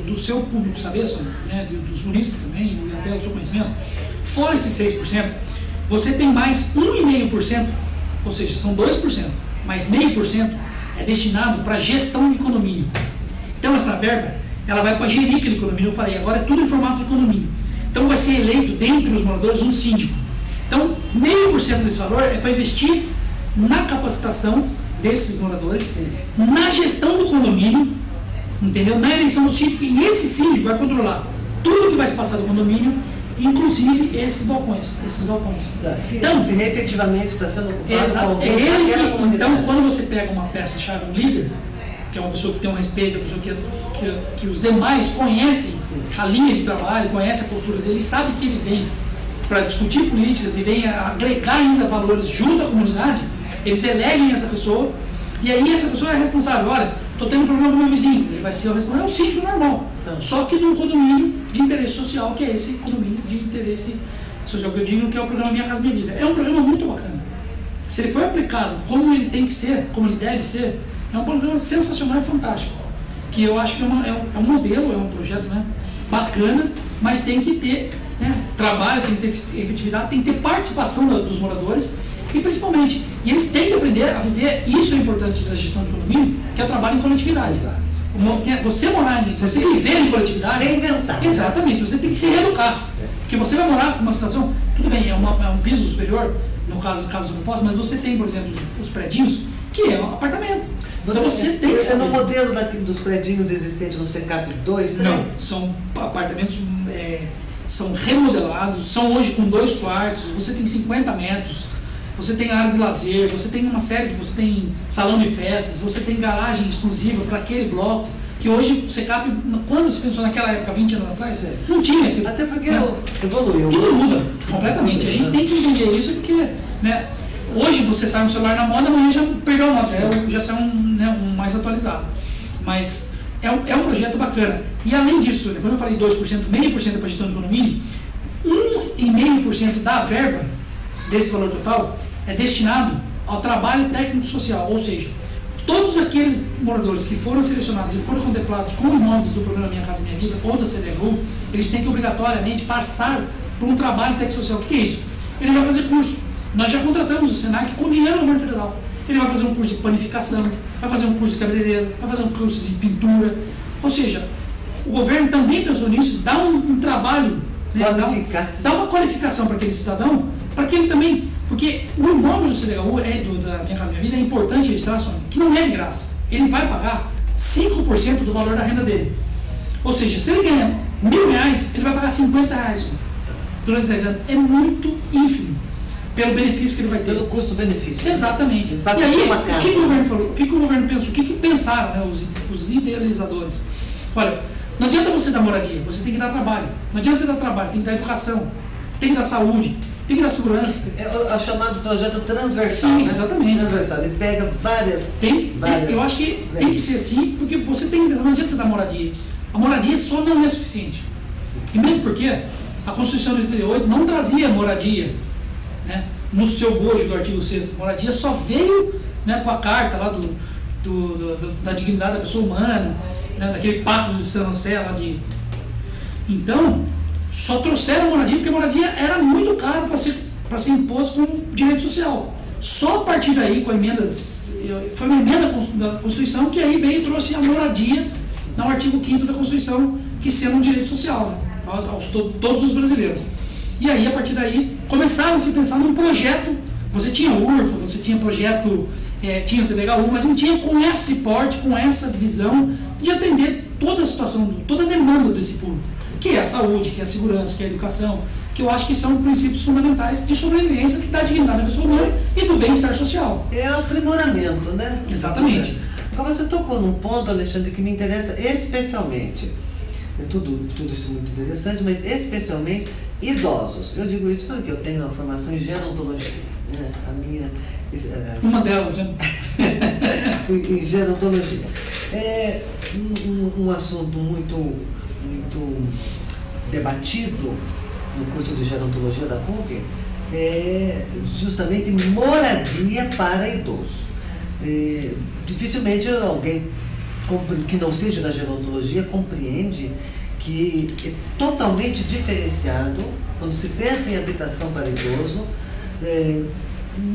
do seu público saber, né, dos munícipes também, e até o seu conhecimento, fora esses 6%, você tem mais 1,5%, ou seja, são 2%, mais 0,5% é destinado para gestão de condomínio. Então essa verba, ela vai para gerir aquele condomínio, eu falei, agora é tudo em formato de condomínio. Então vai ser eleito, dentre os moradores, um síndico. Então, 0,5% desse valor é para investir na capacitação desses moradores, na gestão do condomínio, entendeu? Na eleição do síndico, e esse síndico vai controlar tudo que vai se passar do condomínio, inclusive esses balcões. Então, se efetivamente está sendo ocupado então, quando você pega uma peça-chave, um líder, que é uma pessoa que tem um respeito, uma pessoa que os demais conhecem a linha de trabalho, conhecem a postura dele, sabe que ele vem para discutir políticas e vem a agregar ainda valores junto à comunidade, eles elegem essa pessoa e aí essa pessoa é responsável. Olha, estou tendo problema com o meu vizinho, ele vai ser o responsável, é um síndico normal, só que de um condomínio de interesse social, que é esse condomínio de interesse social que eu digo, que é o programa Minha Casa Minha Vida. É um programa muito bacana. Se ele for aplicado como ele tem que ser, como ele deve ser, é um programa sensacional e fantástico. Que eu acho que é um modelo, é um projeto, né, bacana, mas tem que ter, né, trabalho, tem que ter efetividade, tem que ter participação dos moradores e principalmente, e eles têm que aprender a viver, isso é importante da gestão de condomínio, que é o trabalho em coletividade. Você morar em, você viver em coletividade, reinventar. Exatamente, você tem que se reeducar. Porque você vai morar numa situação, tudo bem, é um piso superior, no caso do composto, mas você tem, por exemplo, os prédios, que é um apartamento. Então você tem que Você saber. no modelo dos prédios existentes no SECAP 2, 3? Não, são apartamentos, são remodelados, são hoje com 2 quartos, você tem 50 metros, você tem área de lazer, você tem uma série, você tem salão de festas, você tem garagem exclusiva para aquele bloco, que hoje o SECAP, quando se pensou naquela época, 20 anos atrás, não tinha esse. Até porque evoluiu. Tudo muda completamente. A gente tem que entender isso porque, né, hoje você sai um celular na moda, amanhã já perdeu a moda, já sai um mais atualizado. Mas é um projeto bacana. E além disso, né, quando eu falei 2%, meio por cento para gestão de condomínio, 1,5% da verba desse valor total é destinado ao trabalho técnico-social, ou seja, todos aqueles moradores que foram selecionados e foram contemplados com imóveis do programa Minha Casa Minha Vida ou da CDHU, eles têm que obrigatoriamente passar por um trabalho técnico-social. O que é isso? Ele vai fazer curso. Nós já contratamos o SENAC com dinheiro do governo federal. Ele vai fazer um curso de panificação, vai fazer um curso de cabeleireiro, vai fazer um curso de pintura. Ou seja, o governo também pensou nisso, dá um trabalho, né, dá uma qualificação para aquele cidadão, para que ele também... Porque o imóvel do CDHU, da Minha Casa Minha Vida, é importante registrar, que não é de graça. Ele vai pagar 5% do valor da renda dele. Ou seja, se ele ganha R$1.000, ele vai pagar R$50 durante 10 anos. É muito ínfimo pelo benefício que ele vai ter. Pelo custo-benefício. Exatamente. E aí, o que o governo falou? O que o governo pensou? O que pensaram, né, os idealizadores? Olha, não adianta você dar moradia, você tem que dar trabalho. Não adianta você dar trabalho, tem que dar educação, tem que dar saúde, tem que dar segurança. É o chamado projeto transversal. Sim, né? Exatamente. Transversal. Ele pega várias. Eu acho que tem que ser assim, porque você tem. Não adianta você dar moradia. A moradia só não é suficiente. E mesmo porque a Constituição de 88 não trazia moradia, né, no seu bojo do artigo 6º. Moradia só veio, né, com a carta lá da dignidade da pessoa humana, né, daquele pacto de São José lá de. Então, só trouxeram moradia porque a moradia era muito caro para ser imposto como direito social. Só a partir daí, com emendas, foi uma emenda da Constituição que aí veio e trouxe a moradia no artigo 5º da Constituição, que sendo um direito social, né, aos todos os brasileiros. E aí, a partir daí, começaram a se pensar num projeto. Você tinha URFA, você tinha projeto, tinha CDHU, mas não tinha com esse porte, com essa visão de atender toda a situação, toda a demanda desse público, que é a saúde, que é a segurança, que é a educação, que eu acho que são princípios fundamentais de sobrevivência, que dá dignidade à pessoa humana e do bem-estar social. É o aprimoramento, né? Exatamente. Agora você tocou num ponto, Alexandre, que me interessa especialmente. Tudo isso é muito interessante, mas especialmente idosos. Eu digo isso porque eu tenho uma formação em gerontologia, né? A minha... Uma delas, né? em gerontologia. É um assunto muito debatido no curso de gerontologia da PUC, é justamente moradia para idoso. Dificilmente alguém que não seja da gerontologia compreende que é totalmente diferenciado quando se pensa em habitação para idoso,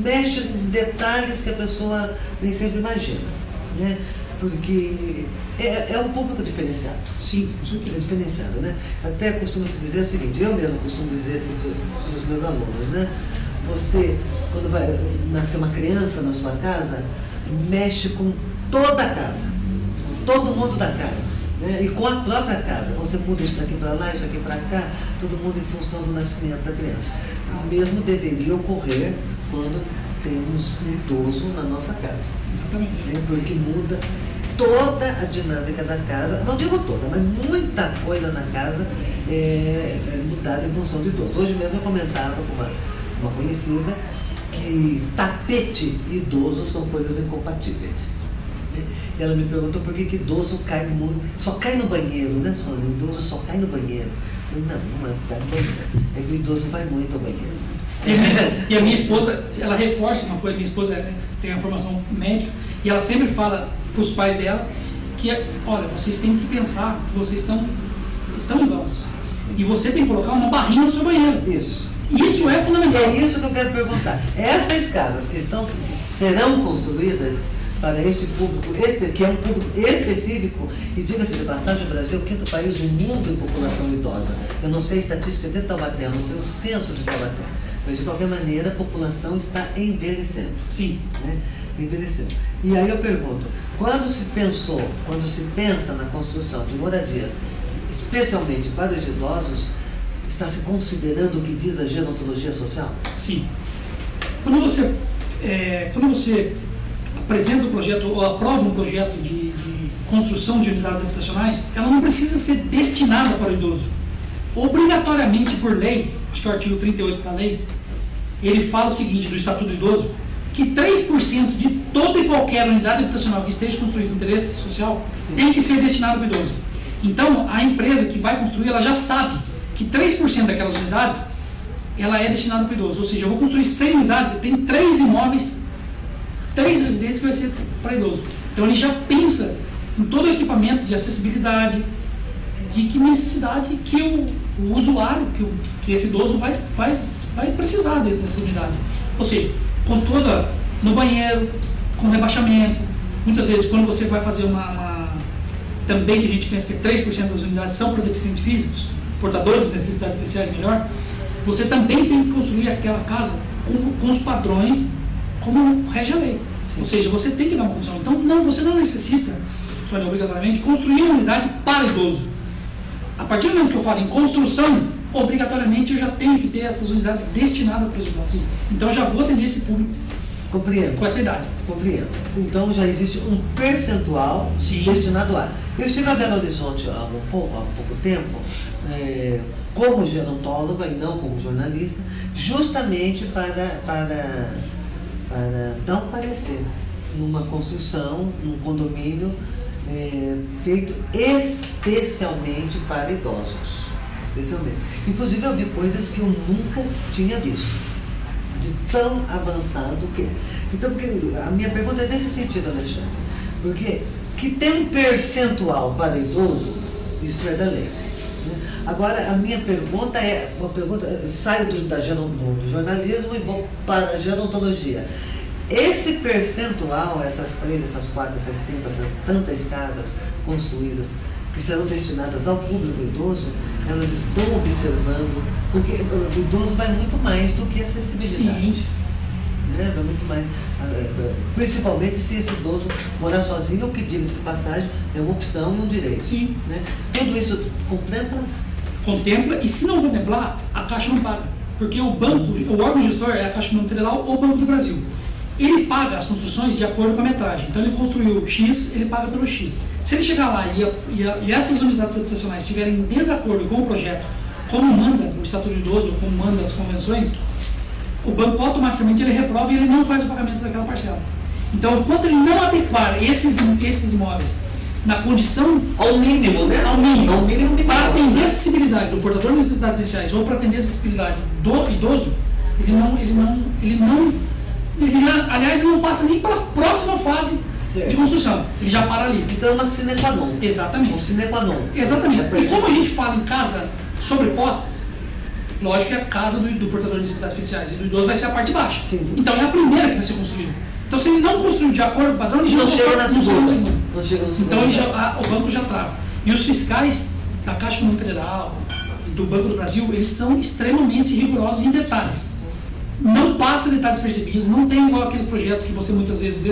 mexe em detalhes que a pessoa nem sempre imagina, né? Porque é um público diferenciado. Sim, com certeza. É diferenciado, né? Até costuma-se dizer o seguinte, eu mesmo costumo dizer assim para os meus alunos, né? Você, quando vai nascer uma criança na sua casa, mexe com toda a casa, com todo mundo da casa, né? E com a própria casa. Você muda isso daqui para lá, isso aqui para cá, todo mundo em função do nascimento da criança. O mesmo deveria ocorrer quando temos um idoso na nossa casa. Exatamente. Né? Porque muda toda a dinâmica da casa, não digo toda, mas muita coisa na casa é mudada em função do idoso. Hoje mesmo eu comentava com uma conhecida que tapete e idoso são coisas incompatíveis. E ela me perguntou por que idoso cai muito, só cai no banheiro, né, Sônia? O idoso só cai no banheiro. Eu, não é cai no banheiro, é que o idoso vai muito ao banheiro. E a minha esposa, ela reforça uma coisa, minha esposa tem a formação médica, e ela sempre fala para os pais dela que, olha, vocês têm que pensar que vocês estão idosos. E você tem que colocar uma barrinha no seu banheiro. Isso. Isso é fundamental. É isso que eu quero perguntar. Estas casas que serão construídas para este público, que é um público específico, e diga-se de passagem, o Brasil é o 5º país do mundo em população idosa. Eu não sei a estatística de Taubaté, eu não sei o censo de Taubaté, mas de qualquer maneira a população está envelhecendo. Sim. Né? Envelhecendo. E aí eu pergunto, quando se pensa na construção de moradias, especialmente para os idosos, está se considerando o que diz a gerontologia social? Sim. Quando você apresenta um projeto ou aprova um projeto de construção de unidades habitacionais, ela não precisa ser destinada para o idoso. Obrigatoriamente, por lei, acho que é o artigo 38 da lei, ele fala o seguinte, do Estatuto do Idoso, que 3% de toda e qualquer unidade habitacional que esteja construída com interesse social tem que ser destinado para o idoso. Então, a empresa que vai construir, ela já sabe que 3% daquelas unidades, ela é destinada para o idoso. Ou seja, eu vou construir 100 unidades, eu tenho 3 imóveis, 3 residências que vai ser para idoso. Então, ele já pensa em todo o equipamento de acessibilidade, de que necessidade que o usuário, que esse idoso vai precisar dessa unidade. Ou seja, com toda, no banheiro, com rebaixamento. Muitas vezes, quando você vai fazer também que a gente pensa que 3% das unidades são para deficientes físicos, portadores de necessidades especiais melhor, você também tem que construir aquela casa com os padrões como rege a lei. Sim. Ou seja, você tem que dar uma condição. Então, você não necessita, obrigatoriamente, construir uma unidade para idoso. A partir do momento que eu falo em construção, obrigatoriamente eu já tenho que ter essas unidades destinadas para os idosos. Sim. Então, eu já vou atender esse público. Compreendo. Com essa idade. Compreendo. Então já existe um percentual destinado a. Eu estive a Belo Horizonte há pouco tempo, como gerontóloga e não como jornalista, justamente para dar um parecer numa construção, num condomínio feito especialmente para idosos. Especialmente. Inclusive eu vi coisas que eu nunca tinha visto. De tão avançado que é. Então, porque a minha pergunta é nesse sentido, Alexandre. Porque que tem um percentual para idoso, isso é da lei. Né? Agora, a minha pergunta é, saio do jornalismo e vou para a gerontologia. Esse percentual, essas 3, essas 4, essas 5, essas tantas casas construídas, que serão destinadas ao público idoso, elas estão observando, porque o idoso vai muito mais do que acessibilidade. Sim. Né? Vai muito mais, principalmente se esse idoso morar sozinho, o que diga-se de passagem, é uma opção e um direito. Sim. Né? Tudo isso contempla? Contempla, e se não contemplar, a Caixa não paga. Porque o órgão gestor é a Caixa Econômica Federal ou o Banco do Brasil. Ele paga as construções de acordo com a metragem. Então ele construiu X, ele paga pelo X. Se ele chegar lá e essas unidades habitacionais estiverem em desacordo com o projeto, como manda o Estatuto do Idoso, como manda as convenções, o banco automaticamente ele reprova e ele não faz o pagamento daquela parcela. Então, enquanto ele não adequar esses imóveis na condição ao mínimo, né? Ao mínimo para atender a acessibilidade do portador de necessidades especiais ou para atender a acessibilidade do idoso, aliás, ele não passa nem para a próxima fase de construção. Ele já para ali. Então é uma sine qua non. Exatamente. Um sine qua non. Exatamente. E como a gente fala em casa sobrepostas, lógico que a casa do portador de necessidades especiais e do idoso vai ser a parte baixa. Sim. Então é a primeira que vai ser construída. Então se ele não construir de acordo com o padrão, ele já não chega na segunda. Não chega no segundo. Então o banco já trava. E os fiscais da Caixa Econômica Federal e do Banco do Brasil, eles são extremamente rigorosos em detalhes. Não passa detalhes percebidos, não tem igual aqueles projetos que você muitas vezes vê,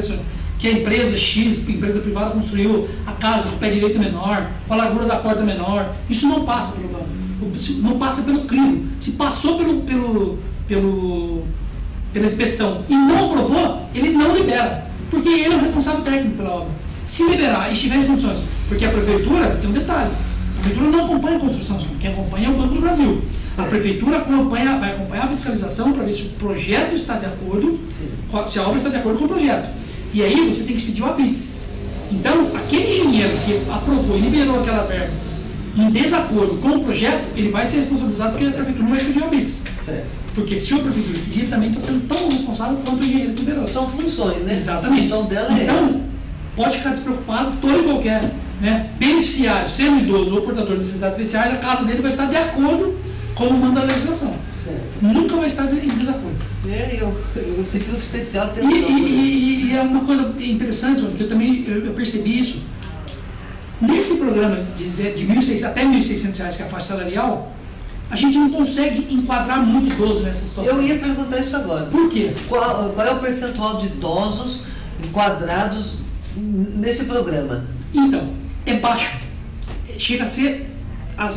que a empresa X, a empresa privada construiu a casa com o pé direito menor, com a largura da porta menor. Isso não passa pelo banco, não passa pelo crivo. Se passou pela inspeção e não aprovou, ele não libera, porque ele é o responsável técnico pela obra. Se liberar e estiver em condições, porque a prefeitura tem um detalhe, a prefeitura não acompanha a construção, quem acompanha é o Banco do Brasil. Certo. A prefeitura vai acompanhar a fiscalização para ver se o projeto está de acordo, se a obra está de acordo com o projeto. E aí você tem que pedir o habite. Então, aquele engenheiro que aprovou e liberou aquela verba em desacordo com o projeto, ele vai ser responsabilizado porque a prefeitura não vai pedir o habite. Porque se o prefeitura pedir, também está sendo tão responsável quanto o engenheiro que liberou. São funções, né? Exatamente. A função dela então, pode ficar despreocupado, todo e qualquer, né, beneficiário, sendo idoso ou portador de necessidades especiais, a casa dele vai estar de acordo com o mando da legislação. Certo. Nunca vai estar em desacordo. Eu tenho um especial e é uma coisa interessante, que eu também eu percebi isso. Nesse programa de 1.600 até R$1.600, que é a faixa salarial, a gente não consegue enquadrar muito idoso nessa situação. Eu ia perguntar isso agora. Por quê? Qual é o percentual de idosos enquadrados nesse programa? Então, é baixo. Chega a ser,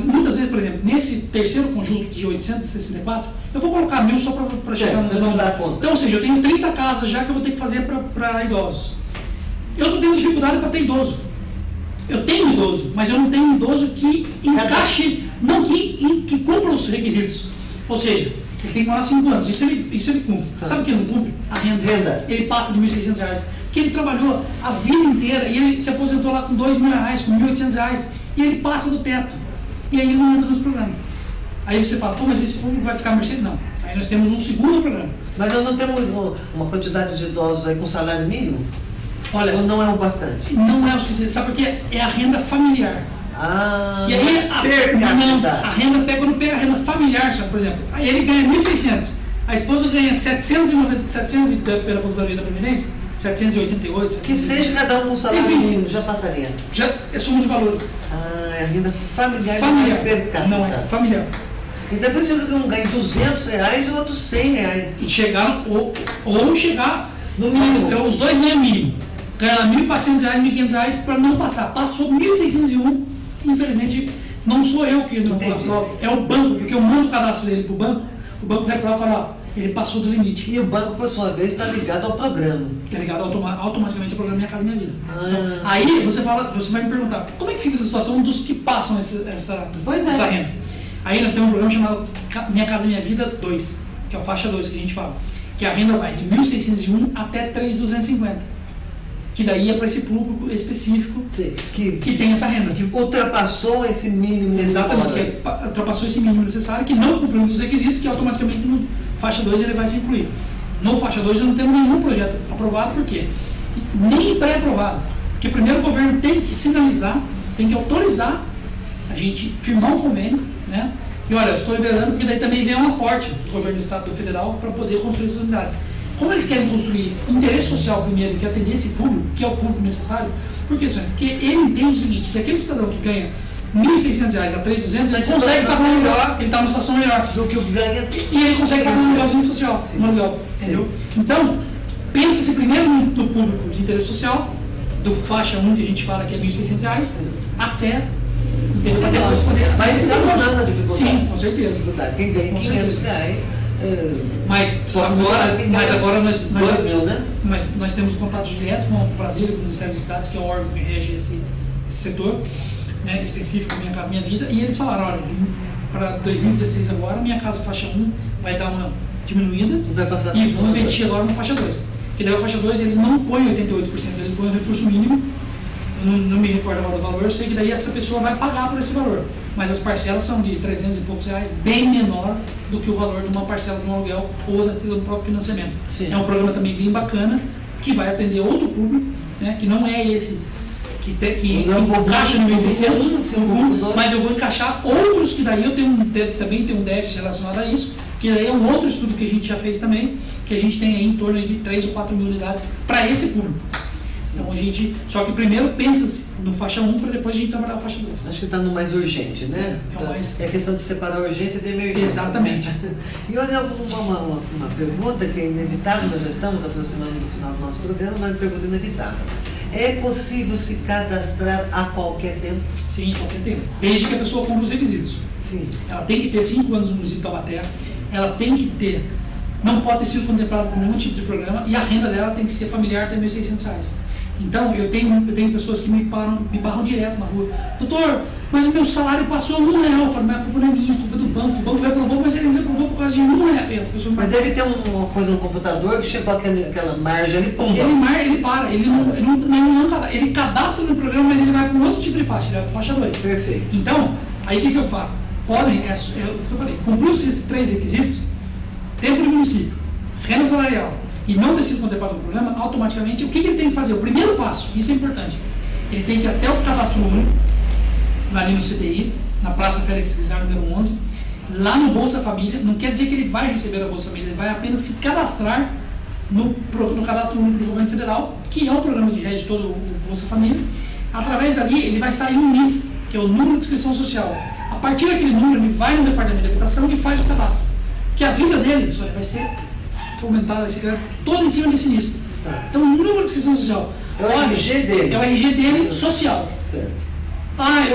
muitas vezes, por exemplo, nesse terceiro conjunto de 864, eu vou colocar 1.000 só para chegar no denominador. Então, ou seja, eu tenho 30 casas já que eu vou ter que fazer para idosos. Eu não tenho dificuldade para ter idoso. Eu tenho idoso, mas eu não tenho idoso que encaixe, não que cumpra os requisitos. Ou seja, ele tem que morar 5 anos, isso ele cumpre. Sabe o que ele não cumpre? A renda. Ele passa de R$1.600. Porque ele trabalhou a vida inteira e ele se aposentou lá com R$2.000, com R$1.800, e ele passa do teto. E aí ele não entra nos programas. Aí você fala, pô, mas esse público vai ficar à mercê? Não. Aí nós temos um segundo programa. Mas nós não temos uma quantidade de idosos aí com salário mínimo? Olha, ou não é o bastante? Não é o suficiente. Sabe por quê? É a renda familiar. E aí a renda pega, quando pega a renda familiar, sabe, por exemplo, aí ele ganha 1.600, a esposa ganha 700 pela aposentadoria da Previdência, 788, 700. Que seja cada um com salário mínimo, já passaria. Já é soma de valores. É a renda familiar. Não é per capita. Não é familiar. E depois vocês ganham R$200 e outros R$100. E chegaram, ou chegar no mínimo. Os dois ganham mínimo. Ganharam R$1.400, R$1.500 para não passar. Passou 1.601. Infelizmente, não sou eu que não aprovo, é o banco, porque eu mando o cadastro dele para o banco reprova e fala, ele passou do limite. E o banco, por sua vez, está ligado ao programa. Está ligado automaticamente ao programa Minha Casa Minha Vida. Então, aí você vai me perguntar, como é que fica essa situação dos que passam essa renda? Aí nós temos um programa chamado Minha Casa Minha Vida 2, que é a faixa 2 que a gente fala, que a renda vai de 1.601 até 3.250. Que daí é para esse público específico que tem essa renda. Que ultrapassou esse mínimo. Exatamente, que ultrapassou esse mínimo necessário, que não cumpriu um dos requisitos, que automaticamente no faixa 2 ele vai se incluir. No faixa 2 não temos nenhum projeto aprovado, por quê? Nem pré-aprovado. Porque primeiro o governo tem que sinalizar, tem que autorizar a gente firmar um convênio, né? E olha, eu estou liberando porque daí também vem um aporte do governo do Estado e do Federal para poder construir essas unidades. Como eles querem construir interesse social primeiro, que atender esse público, que é o público necessário, por que isso? Porque ele entende o seguinte, que aquele cidadão que ganha R$1.600 a R$3.200, ele consegue pagar um melhor, ele está numa situação melhor do que o que ganha. E ele consegue pagar um aluguelzinho social, um aluguel, entendeu? Então, pensa-se primeiro no público de interesse social, do faixa 1 que a gente fala que é R$1.600, até, entendeu? Até depois poder... Mas está rolando a dificuldade. Sim, com certeza. Quem ganha R$500... Mas agora nós temos contato direto com o Brasília, com o Ministério das Cidades, que é o órgão que rege esse setor, né, específico Minha Casa Minha Vida, e eles falaram, olha, para 2016 agora, Minha Casa faixa 1 vai dar uma diminuída e vão investir agora na faixa 2. Que daí a faixa 2 eles não põem 88%, eles põem o recurso mínimo, eu não me recordo agora do valor, eu sei que daí essa pessoa vai pagar por esse valor. Mas as parcelas são de R$300 e poucos, bem menor do que o valor de uma parcela de um aluguel ou do próprio financiamento. Sim. É um programa também bem bacana, que vai atender outro público, né, que não é esse que se encaixa no 1.600, mas eu vou encaixar outros que daí eu também tenho um déficit relacionado a isso, que daí é um outro estudo que a gente já fez também, que a gente tem aí em torno de 3 ou 4 mil unidades para esse público. Então a gente, só que primeiro pensa-se no faixa 1 para depois a gente trabalhar a faixa 2. Acho que está no mais urgente, né? É questão de separar a urgência de emergência. Exatamente. E olha, uma pergunta que é inevitável, nós já estamos aproximando do final do nosso programa, mas uma pergunta inevitável. É possível se cadastrar a qualquer tempo? Sim, a qualquer tempo. Desde que a pessoa cumpra os requisitos. Sim. Ela tem que ter 5 anos no município de Taubaté, ela tem que ter, não pode ter sido contemplada por nenhum tipo de programa, e a renda dela tem que ser familiar até R$1.600. Então, eu tenho pessoas que me barram direto na rua. Doutor, mas o meu salário passou R$1. Eu falo, mas a culpa não é minha, a culpa é do banco. O banco reprovou, mas ele reprovou por causa de R$1. E as pessoas mas deve ter uma coisa no computador que chegou aquela margem ali, pum. Ele para, ele cadastra no programa, mas ele vai para um outro tipo de faixa, ele vai para faixa 2. Perfeito. Então, aí o que eu falo? Podem, é o que eu falei, concluir esses 3 requisitos, tempo do município, renda salarial, e não ter sido contemplado no programa, automaticamente, o que ele tem que fazer? O primeiro passo, isso é importante, ele tem que ir até o cadastro único, ali no CTI, na Praça Félix Guizar, número 11, lá no Bolsa Família, não quer dizer que ele vai receber a Bolsa Família, ele vai apenas se cadastrar no cadastro único do governo federal, que é o programa de rede todo o Bolsa Família. Através dali, ele vai sair um NIS, que é o número de inscrição social. A partir daquele número, ele vai no departamento de habitação e faz o cadastro. Porque a vida dele, vai ser fomentada, vai ser toda em cima desse NIS. Tá. Então, o número de inscrição social é o RG dele. É o RG dele social. Certo. Ah,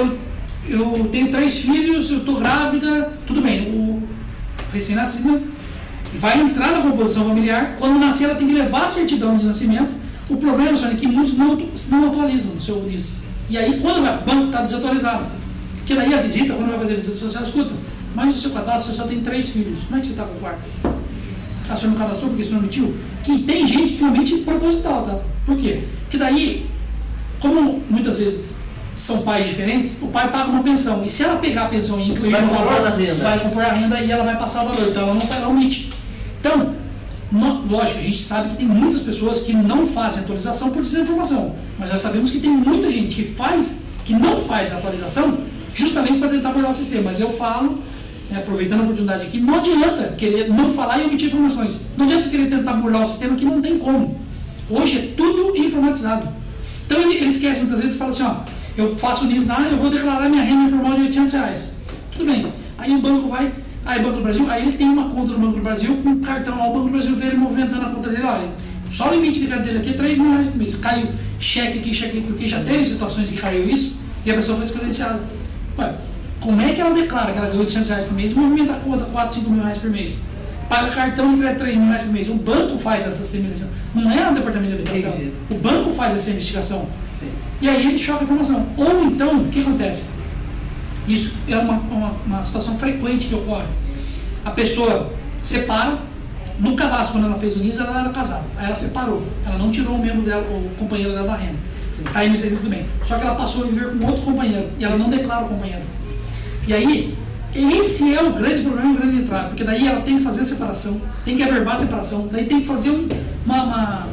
eu tenho 3 filhos, eu estou grávida, tudo bem. O recém-nascido vai entrar na composição familiar, quando nascer ela tem que levar a certidão de nascimento. O problema, senhor, é que muitos não atualizam o seu NIS. E aí, quando vai para o banco, está desatualizado. Porque daí a visita, quando vai fazer a visita social, escuta, mas o seu cadastro, você só tem 3 filhos. Como é que você está com o quarto? Ah, o senhor não cadastrou porque o senhor não emitiu? Que tem gente que realmente proposital, tá? Por quê? Porque daí, como muitas vezes são pais diferentes, o pai paga uma pensão. E se ela pegar a pensão e incluir no valor, vai compor a renda e ela vai passar o valor. Então ela não omite. Então, lógico, a gente sabe que tem muitas pessoas que não fazem atualização por desinformação. Mas nós sabemos que tem muita gente que não faz a atualização justamente para tentar burlar o sistema. Mas eu falo, aproveitando a oportunidade aqui, não adianta querer não falar e omitir informações. Não adianta querer tentar burlar o sistema que não tem como. Hoje é tudo informatizado. Então ele esquece muitas vezes e fala assim, ó, eu faço NIS lá, eu vou declarar minha renda informal de R$800. Tudo bem. Aí o banco vai, Banco do Brasil, aí ele tem uma conta no Banco do Brasil com um cartão lá, o Banco do Brasil vê ele movimentando a conta dele, olha, só o limite de crédito dele aqui é R$3.000 por mês. Caiu cheque aqui, porque já teve situações que caiu isso e a pessoa foi descredenciada. Ué, como é que ela declara que ela ganhou R$800 por mês e movimenta a conta R$4.000, R$5.000 por mês? Paga cartão de crédito R$3.000 por mês. O banco faz essa semelhança. Não é o departamento de habitação. Entendi. O banco faz essa investigação. Sim. E aí ele choca a informação. Ou então, o que acontece? Isso é uma situação frequente que ocorre. A pessoa separa, no cadastro, quando ela fez o NIS, ela era casada. Aí ela separou. Ela não tirou o membro dela, o companheiro dela da renda. Está aí no licença tudo bem. Só que ela passou a viver com outro companheiro. E ela não declara o companheiro. E aí, esse é o grande problema, o grande entrave. Porque daí ela tem que fazer a separação, tem que averbar a separação, daí tem que fazer uma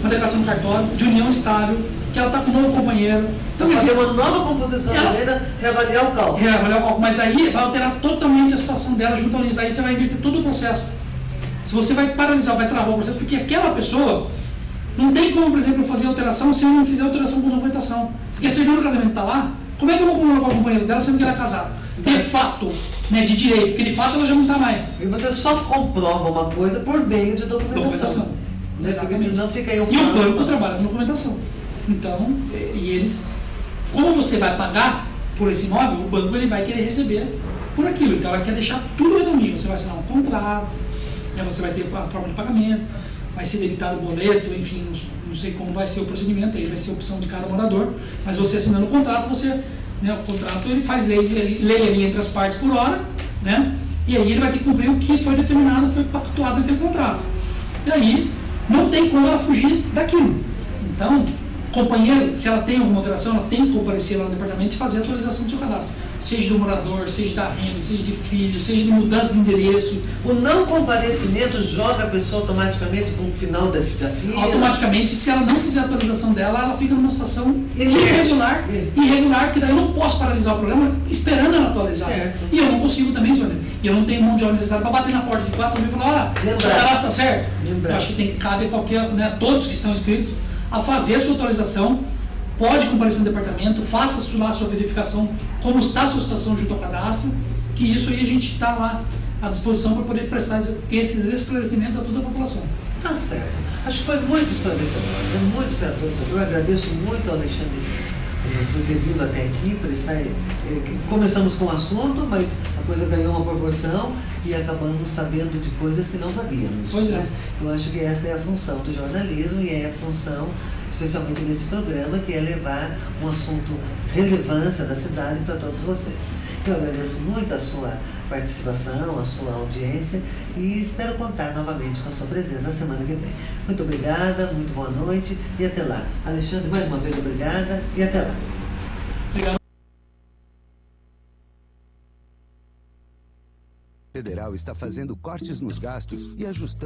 declaração no cartório de união estável, que ela está com um novo companheiro. Então, fazer uma nova composição da renda, reavaliar o cálculo. Reavaliar o cálculo. Mas aí vai alterar totalmente a situação dela junto ao NIS. Aí você vai inverter todo o processo. Se você vai paralisar, vai travar o processo, porque aquela pessoa não tem como, por exemplo, fazer alteração se eu não fizer alteração com documentação. Porque a certidão do casamento está lá, como é que eu vou colocar o companheiro dela sendo que ela é casada? De fato, de direito, porque de fato ela já não está mais. E você só comprova uma coisa por meio de documentação. Porque senão fica aí E o banco trabalha com documentação. Então, e eles, como você vai pagar por esse imóvel, o banco ele vai querer receber por aquilo. Então ela quer deixar tudo redondinho. Você vai assinar um contrato, você vai ter a forma de pagamento, vai ser debitado o boleto, enfim, não sei como vai ser o procedimento, aí vai ser a opção de cada morador, mas você assinando o contrato, o contrato ele faz lei ali entre as partes por hora, e aí ele vai ter que cumprir o que foi determinado, foi pactuado naquele contrato. E aí não tem como ela fugir daquilo. Então, companheiro, se ela tem alguma alteração, ela tem que comparecer lá no departamento e fazer a atualização do seu cadastro. Seja do morador, seja da renda, seja de filho, seja de mudança de endereço. O não comparecimento joga a pessoa automaticamente para o final da fila? Automaticamente, se ela não fizer a atualização dela, ela fica numa situação irregular, que daí eu não posso paralisar o programa esperando ela atualizar. Certo. E eu não consigo também, Sônia. E eu não tenho mão de obra necessária para bater na porta de 4 mil e falar, olha, seu cadastro está certo. Eu acho que tem que caber todos que estão inscritos a fazer a sua atualização, pode comparecer no departamento, faça lá a sua verificação, como está a sua situação junto ao cadastro, que isso aí a gente está lá à disposição para poder prestar esses esclarecimentos a toda a população. Tá certo. Acho que foi muito esclarecedor, Eu agradeço muito ao Alexandre por ter vindo até aqui, por estar. Começamos com o assunto, mas a coisa ganhou uma proporção e acabamos sabendo de coisas que não sabíamos. Pois é. Eu acho que essa é a função do jornalismo e é a função especialmente neste programa, que é levar um assunto relevância da cidade para todos vocês. Eu agradeço muito a sua participação, a sua audiência e espero contar novamente com a sua presença na semana que vem. Muito obrigada, muito boa noite e até lá. Alexandre, mais uma vez obrigada e até lá. Obrigado. O federal está fazendo cortes nos gastos e ajustando